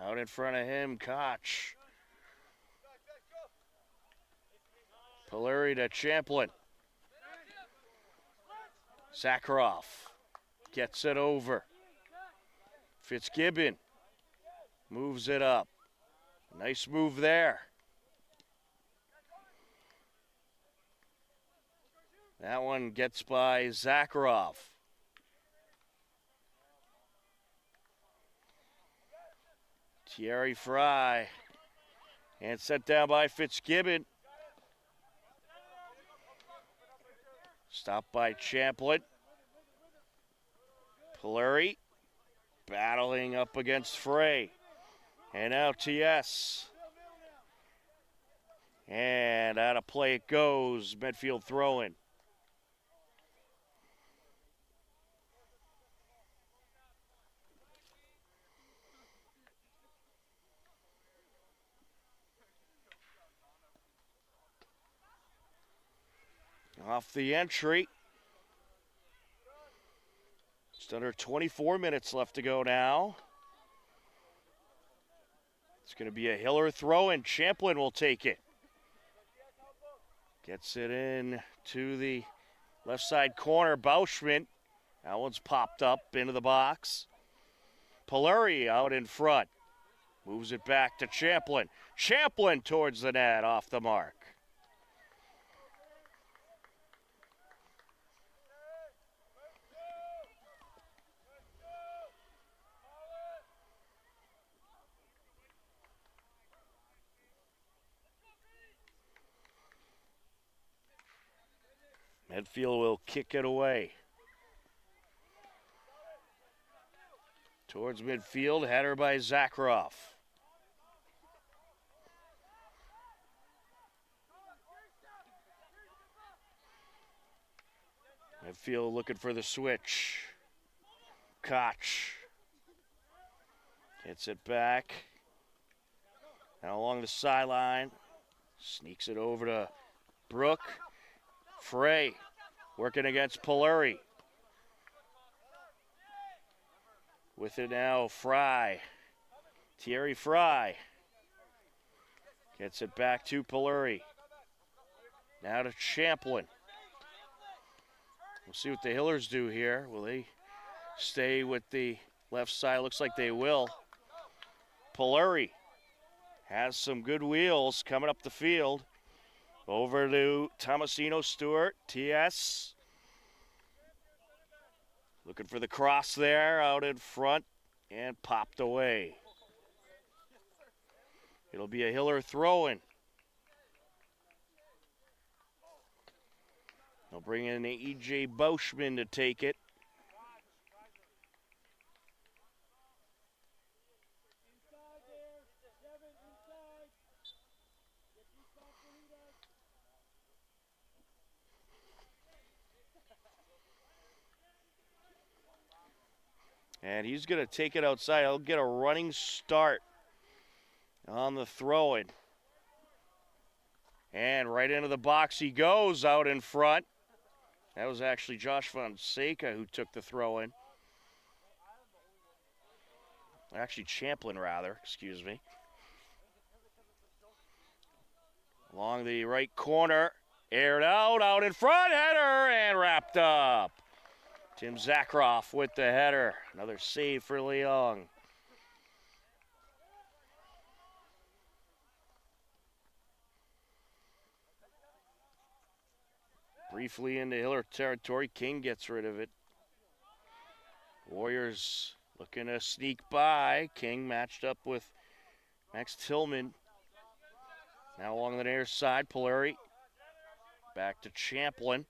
Out in front of him, Koch. Poluri to Champlin. Sakharov gets it over. Fitzgibbon moves it up. Nice move there. That one gets by Zakharov. Thierry Fry. And set down by Fitzgibbon. Stopped by Champlin. Poluri battling up against Frey. And now TS. And out of play it goes. Medfield throwing. Off the entry. Just under 24 minutes left to go now. It's going to be a Hiller throw, and Champlin will take it. Gets it in to the left side corner. Bauschman. That one's popped up into the box. Polari out in front. Moves it back to Champlin. Champlin towards the net, off the mark. Medfield will kick it away. Towards midfield, header by Zakharov. Medfield looking for the switch. Koch gets it back. Now along the sideline. Sneaks it over to Brook. Frey working against Polari. With it now, Fry. Thierry Fry gets it back to Polari. Now to Champlin. We'll see what the Hillers do here. Will they stay with the left side? Looks like they will. Polari has some good wheels coming up the field. Over to Tomasino Stewart, TS. Looking for the cross there, out in front, and popped away. It'll be a Hiller throw-in. They'll bring in E.J. Bauschman to take it. And he's going to take it outside. He'll get a running start on the throw-in. And right into the box he goes, out in front. That was actually Josh Fonseca who took the throw-in. Actually, Champlin, rather. Excuse me. Along the right corner. Aired out in front. Header, and wrapped up. Tim Zakharov with the header. Another save for Leong. Briefly into Hiller territory. King gets rid of it. Warriors looking to sneak by. King matched up with Max Tillman. Now along the near side, Polari. Back to Champlin.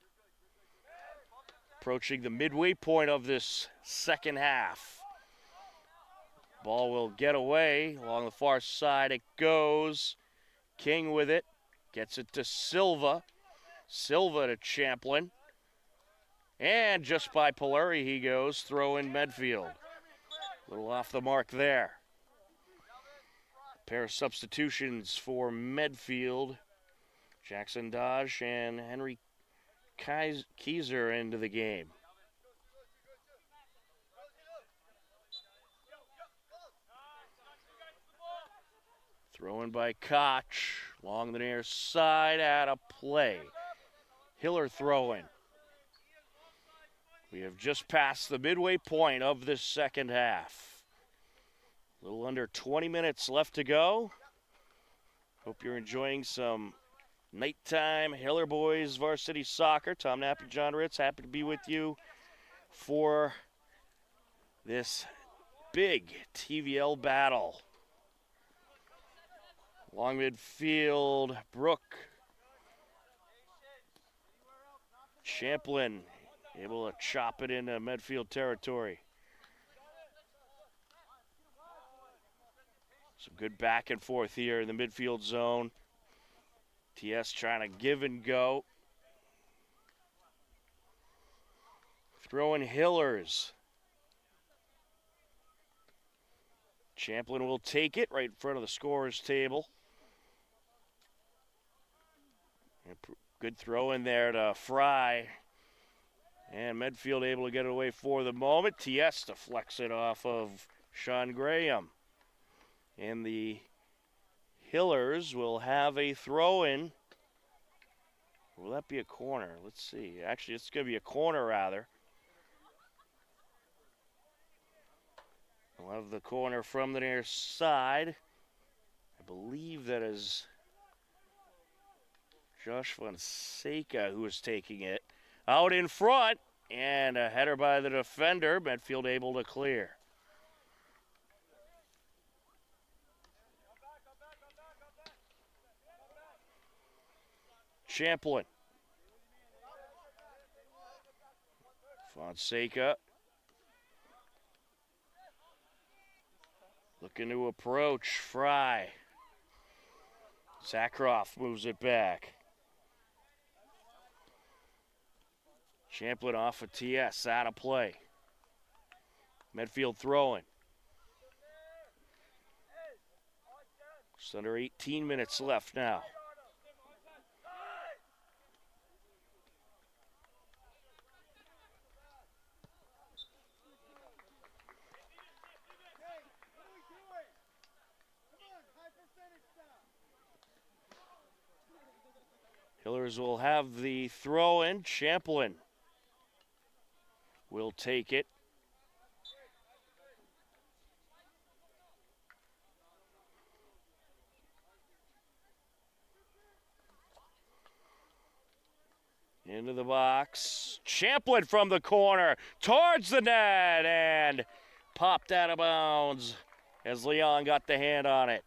Approaching the midway point of this second half. Ball will get away. Along the far side it goes. King with it. Gets it to Silva. Silva to Champlin. And just by Polari he goes. Throw in Medfield. A little off the mark there. A pair of substitutions for Medfield. Jackson Dodge and Henry Keyser into the game. Thrown by Koch. Along the near side, out of play. Hiller throwing. We have just passed the midway point of this second half. A little under 20 minutes left to go. Hope you're enjoying some nighttime Hiller Boys varsity soccer. Tom Knapp and John Ritz, happy to be with you for this big TVL battle. Long midfield, Brook. Champlin able to chop it into Medfield territory. Some good back and forth here in the midfield zone. TS trying to give and go. Throwing Hillers. Champlin will take it right in front of the scorer's table. Good throw in there to Fry. And Medfield able to get it away for the moment. TS deflects it off of Sean Graham. And the Hillers will have a throw-in. Will that be a corner? Let's see. Actually, it's going to be a corner, rather. We'll have the corner from the near side. I believe that is Josh Fonseca who is taking it. Out in front, and a header by the defender. Medfield able to clear. Champlin. Fonseca. Looking to approach. Fry. Zakroff moves it back. Champlin off of TS, out of play. Medfield throwing. Just under 18 minutes left now. Hillers will have the throw in. Champlin will take it. Into the box. Champlin from the corner towards the net and popped out of bounds as Leon got the hand on it.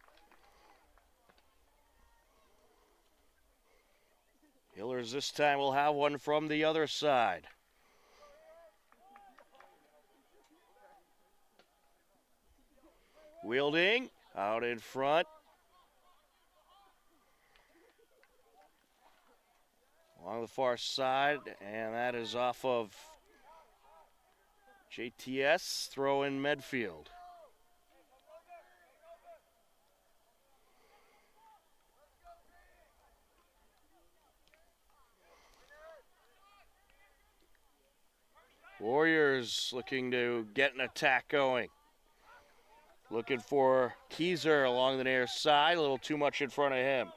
Hillers this time will have one from the other side. Wielding out in front. Along the far side, and that is off of JTS, throw in Medfield. Warriors looking to get an attack going. Looking for Keyser along the near side, a little too much in front of him.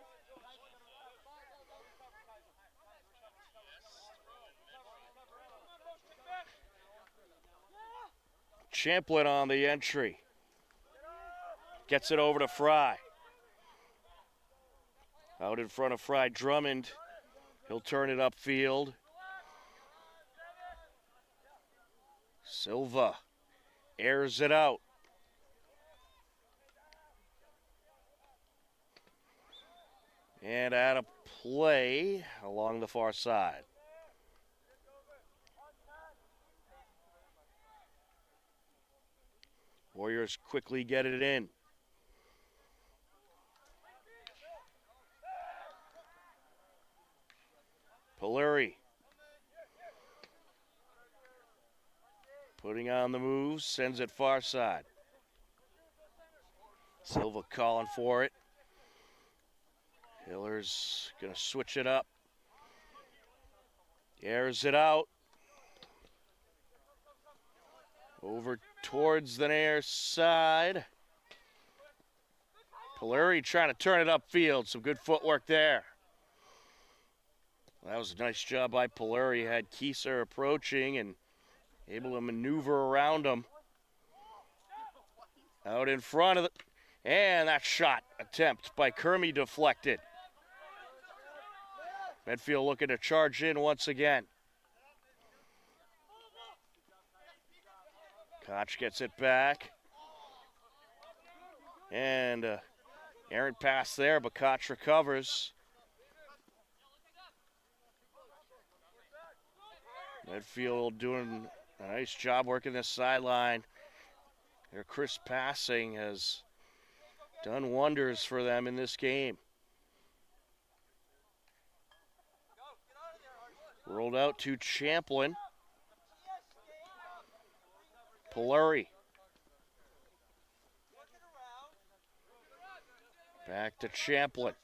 Champlin on the entry. Gets it over to Fry. Out in front of Fry, Drummond. He'll turn it upfield. Silva airs it out. And out of play along the far side. Warriors quickly get it in. Poluri. Putting on the moves, sends it far side. Silva calling for it. Hillers gonna switch it up. Airs it out. Over towards the near side. Poluri trying to turn it upfield. Some good footwork there. That was a nice job by Poluri. Had Keyser approaching and able to maneuver around him. Out in front of it. And that shot attempt by Kermey deflected. Medfield looking to charge in once again. Koch gets it back. And errant pass there, but Koch recovers. Medfield doing a nice job working this sideline. Their crisp passing has done wonders for them in this game. Rolled out to Champlin. Polari. Back to Champlin.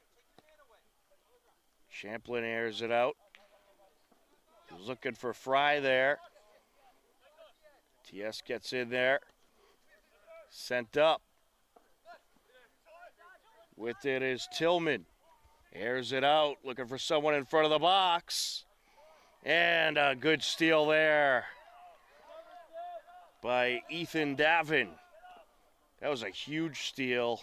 Champlin airs it out. He's looking for Fry there. TS gets in there. Sent up. With it is Tillman. Airs it out, looking for someone in front of the box. And a good steal there by Ethan Davin. That was a huge steal.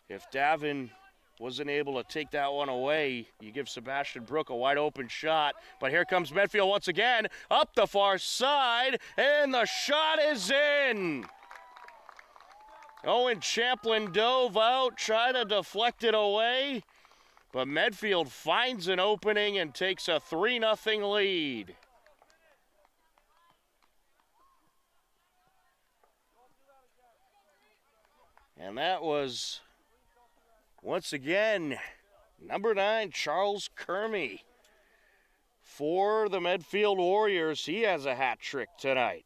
If Davin wasn't able to take that one away, you give Sebastian Brook a wide open shot. But here comes Medfield once again, up the far side, and the shot is in. Owen Champlin dove out, tried to deflect it away, but Medfield finds an opening and takes a 3-0 lead. And that was, once again, number 9, Charles Kermey. For the Medfield Warriors, he has a hat trick tonight.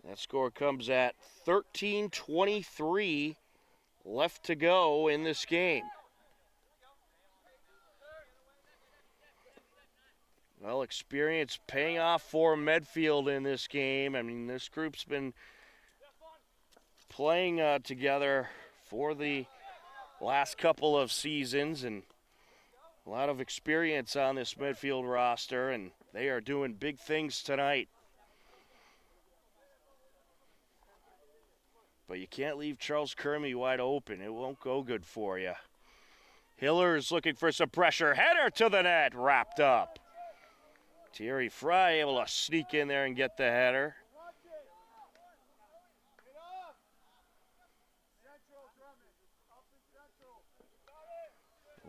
That score comes at 13:23 left to go in this game. Well, experience paying off for Medfield in this game. I mean, this group's been playing together for the last couple of seasons, and a lot of experience on this Medfield roster, and they are doing big things tonight. But you can't leave Charles Kermey wide open. It won't go good for you. Hiller's looking for some pressure. Header to the net, wrapped up. Thierry Fry able to sneak in there and get the header.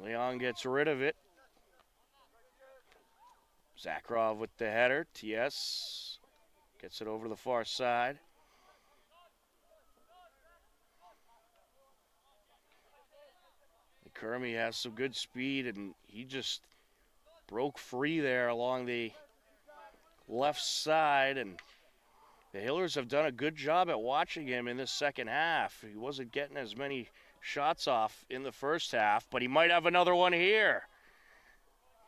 Leon gets rid of it. Zakharov with the header. TS gets it over the far side. Kermey has some good speed, and he just broke free there along the left side, and the Hillers have done a good job at watching him in this second half. He wasn't getting as many shots off in the first half, but he might have another one here.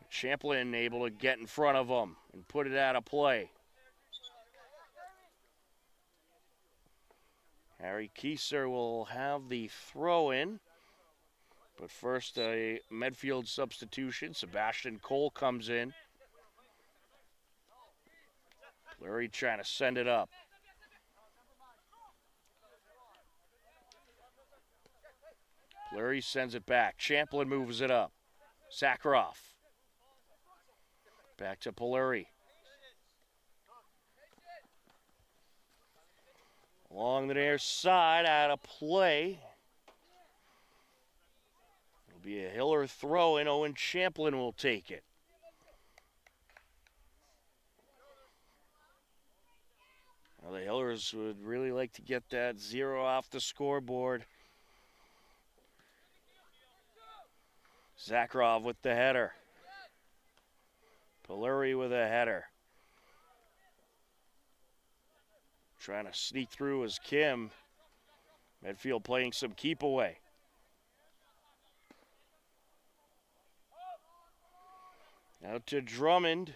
Champlin able to get in front of him and put it out of play. Harry Kieser will have the throw in. But first, a Medfield substitution. Sebastian Cole comes in. Larry trying to send it up. Larry sends it back. Champlin moves it up. Zakharov. Back to Polari. Along the near side, out of play. It'll be a Hiller throw, and Owen Champlin will take it. Well, the Hillers would really like to get that 0 off the scoreboard. Zakharov with the header. Polari with a header. Trying to sneak through is Kim. Medfield playing some keep away. Out to Drummond.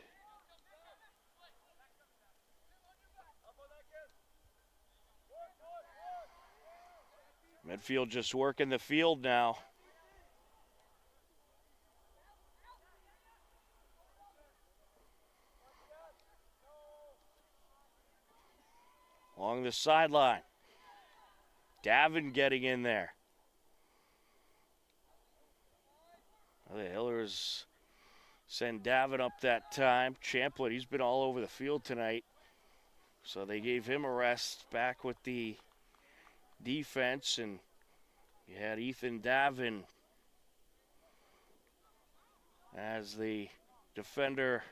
Medfield just working the field now. Along the sideline. Davin getting in there. The Hillers send Davin up that time. Champlin, he's been all over the field tonight. So they gave him a rest back with the defense, and you had Ethan Davin as the defender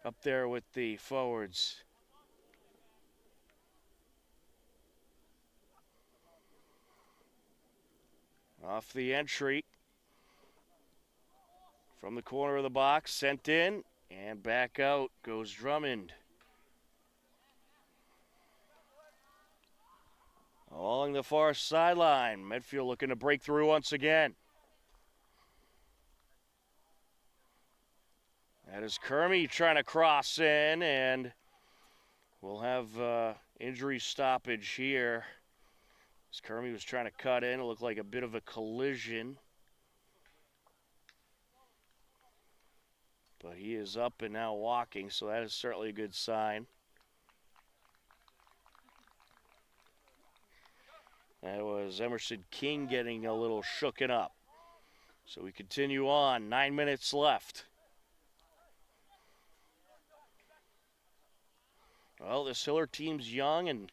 up there with the forwards. Off the entry. From the corner of the box, sent in, and back out goes Drummond. Along the far sideline, Medfield looking to break through once again. That is Kermey trying to cross in, and we'll have injury stoppage here. As Kermey was trying to cut in, it looked like a bit of a collision. But he is up and now walking, so that is certainly a good sign. That was Emerson King getting a little shooken up. So we continue on, 9 minutes left. Well, this Hiller team's young, and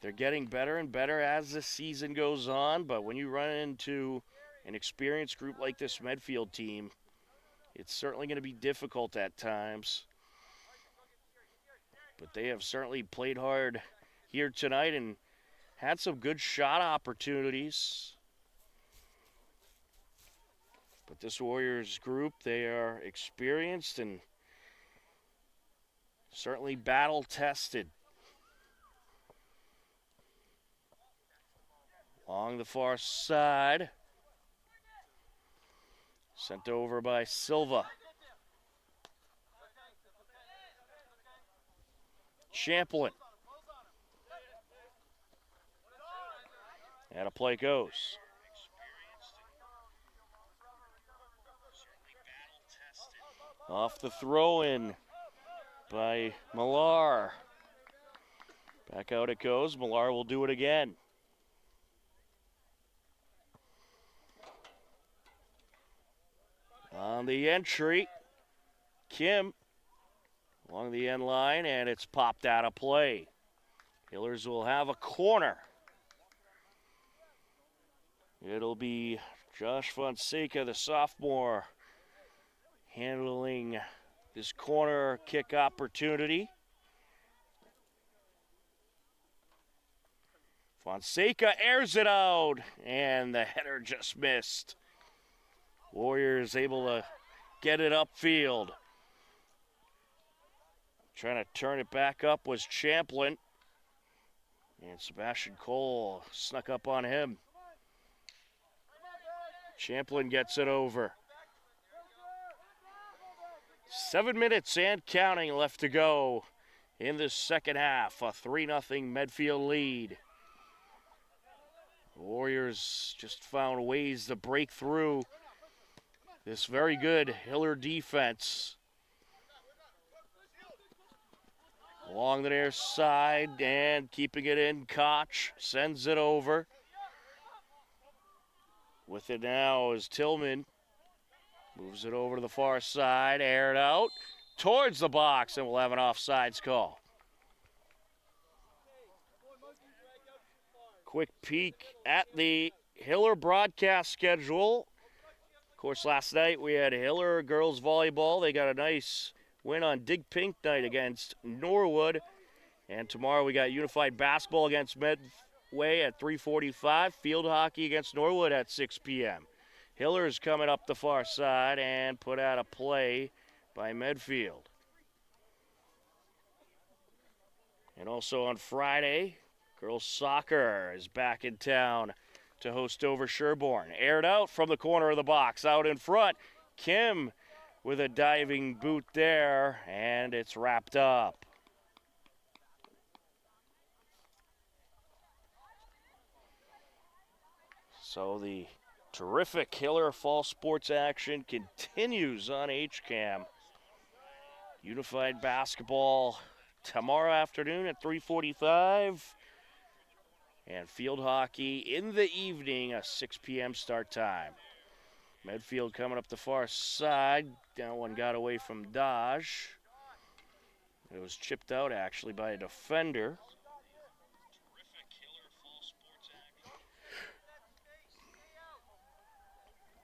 they're getting better and better as the season goes on. But when you run into an experienced group like this Medfield team, it's certainly going to be difficult at times. But they have certainly played hard here tonight and had some good shot opportunities. But this Warriors group, they are experienced and certainly battle-tested. Along the far side. Sent over by Silva. Champlin. And a play goes. Off the throw-in by Millar. Back out it goes. Millar will do it again. On the entry, Kim along the end line, and it's popped out of play. Hillers will have a corner. It'll be Josh Fonseca, the sophomore, handling this corner kick opportunity. Fonseca airs it out, and the header just missed. Warriors able to get it upfield. Trying to turn it back up was Champlin. And Sebastian Cole snuck up on him. Champlin gets it over. 7 minutes and counting left to go in the second half. A 3-0 Medfield lead. The Warriors just found ways to break through this very good Hiller defense. Along the near side and keeping it in. Koch sends it over. With it now is Tillman. Moves it over to the far side, aired out towards the box, and we'll have an offsides call. Quick peek at the Hiller broadcast schedule. Of course, last night we had Hiller girls volleyball. They got a nice win on Dig Pink night against Norwood. And tomorrow we got Unified basketball against Medway at 3:45. Field hockey against Norwood at 6 p.m. Hiller's coming up the far side and put out a play by Medfield. And also on Friday, girls soccer is back in town to host over Sherborne. Aired out from the corner of the box, out in front. Kim with a diving boot there, and it's wrapped up. So the terrific Hiller fall sports action continues on HCAM. Unified basketball tomorrow afternoon at 3:45. And field hockey in the evening, a 6 p.m. start time. Medfield coming up the far side. That one got away from Dodge. It was chipped out, actually, by a defender.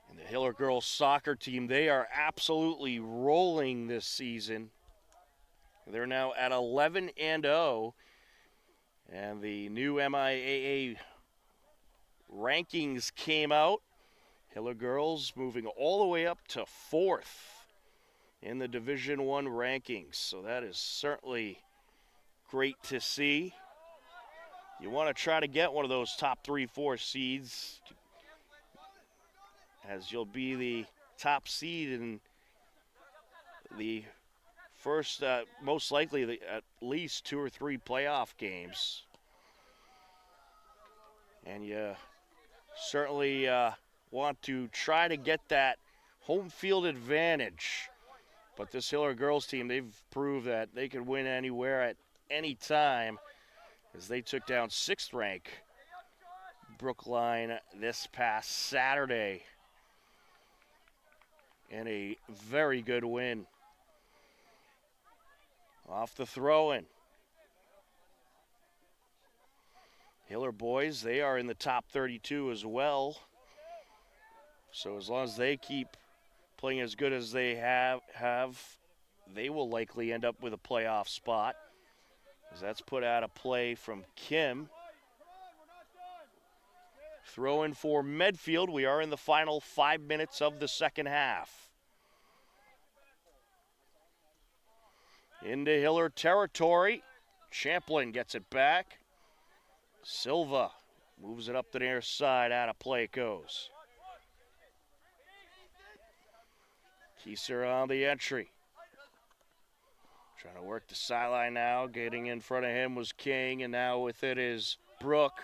And the Hiller girls soccer team, they are absolutely rolling this season. They're now at 11-0. And the new MIAA rankings came out. Hiller girls moving all the way up to 4th in the Division I rankings. So that is certainly great to see. You want to try to get one of those top 3-4 seeds, as you'll be the top seed in the first, most likely at least 2 or 3 playoff games. And you certainly want to try to get that home field advantage. But this Hiller girls team, they've proved that they can win anywhere at any time, as they took down 6th rank Brookline this past Saturday in a very good win. Off the throw-in. Hiller boys, they are in the top 32 as well. So as long as they keep playing as good as they have, they will likely end up with a playoff spot, as that's put out of play from Kim. Throw in for Medfield. We are in the final 5 minutes of the second half. Into Hiller territory. Champlin gets it back. Silva moves it up the near side. Out of play it goes. Kieser on the entry. Trying to work the sideline now. Getting in front of him was King, and now with it is Brooke.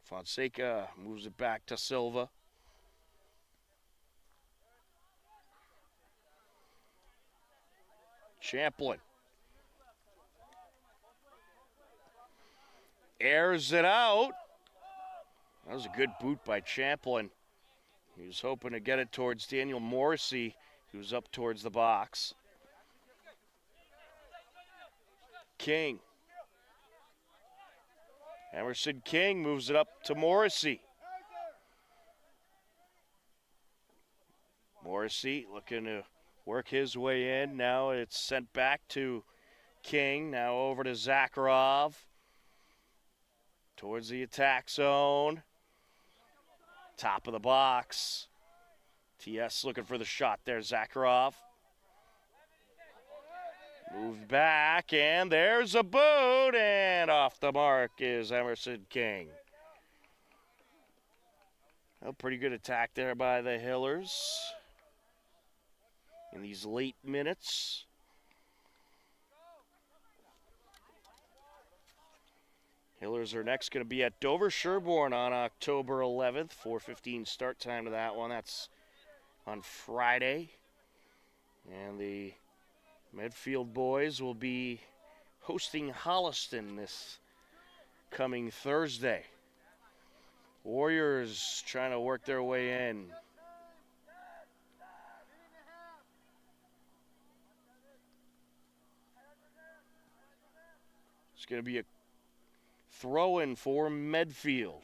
Fonseca moves it back to Silva. Champlin airs it out. That was a good boot by Champlin. He was hoping to get it towards Daniel Morrissey, who's up towards the box. King. Emerson King moves it up to Morrissey. Morrissey looking to work his way in. Now it's sent back to King. Now over to Zakharov. Towards the attack zone. Top of the box. TS looking for the shot there. Zakharov. Moved back, and there's a boot, and off the mark is Emerson King. A pretty good attack there by the Hillers in these late minutes. Hillers are next going to be at Dover Sherborne on October 11th. 4:15 start time to that one. That's on Friday. And the Medfield boys will be hosting Holliston this coming Thursday. Warriors trying to work their way in. It's going to be a throw-in for Medfield.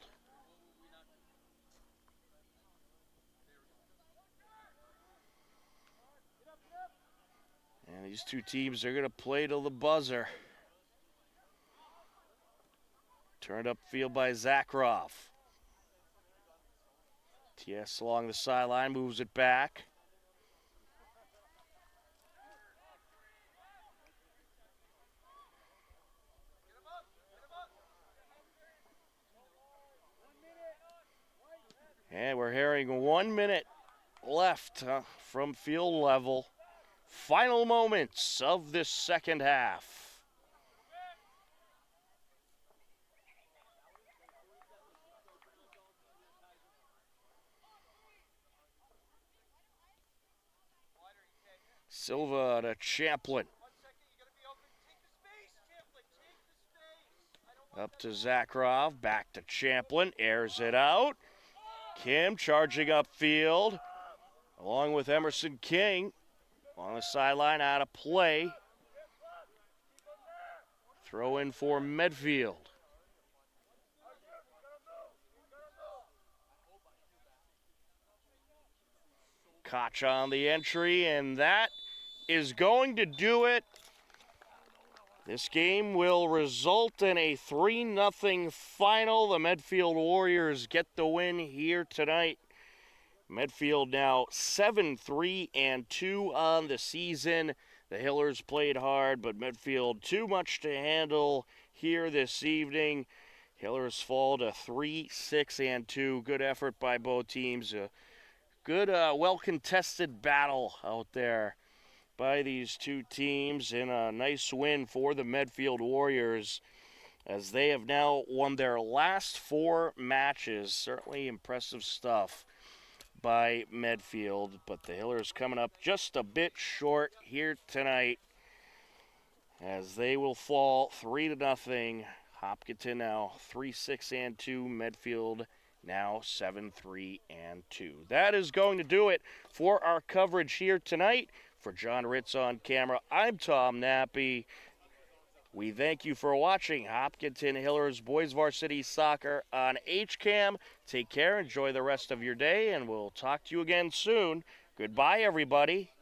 And these two teams are going to play till the buzzer. Turned upfield by Zakharov. TS along the sideline, moves it back. And we're hearing 1 minute left from field level. Final moments of this second half. Silva to Champlin. Up to Zakharov, back to Champlin, airs it out. Kim charging upfield, along with Emerson King. On the sideline, out of play. Throw in for Medfield. Koch on the entry, and that is going to do it This game will result in a 3-0 final. The Medfield Warriors get the win here tonight. Medfield now 7-3-2 on the season. The Hillers played hard, but Medfield too much to handle here this evening. Hillers fall to 3-6-2. Good effort by both teams. A good, well-contested battle out there by these two teams, and a nice win for the Medfield Warriors as they have now won their last 4 matches. Certainly impressive stuff by Medfield, but the Hillers coming up just a bit short here tonight as they will fall 3-0. Hopkinton now 3-6-2. Medfield now 7-3-2. That is going to do it for our coverage here tonight. For John Ritz on camera, I'm Tom Nappy. We thank you for watching Hopkinton Hillers Boys Varsity Soccer on HCAM. Take care, enjoy the rest of your day, and we'll talk to you again soon. Goodbye, everybody.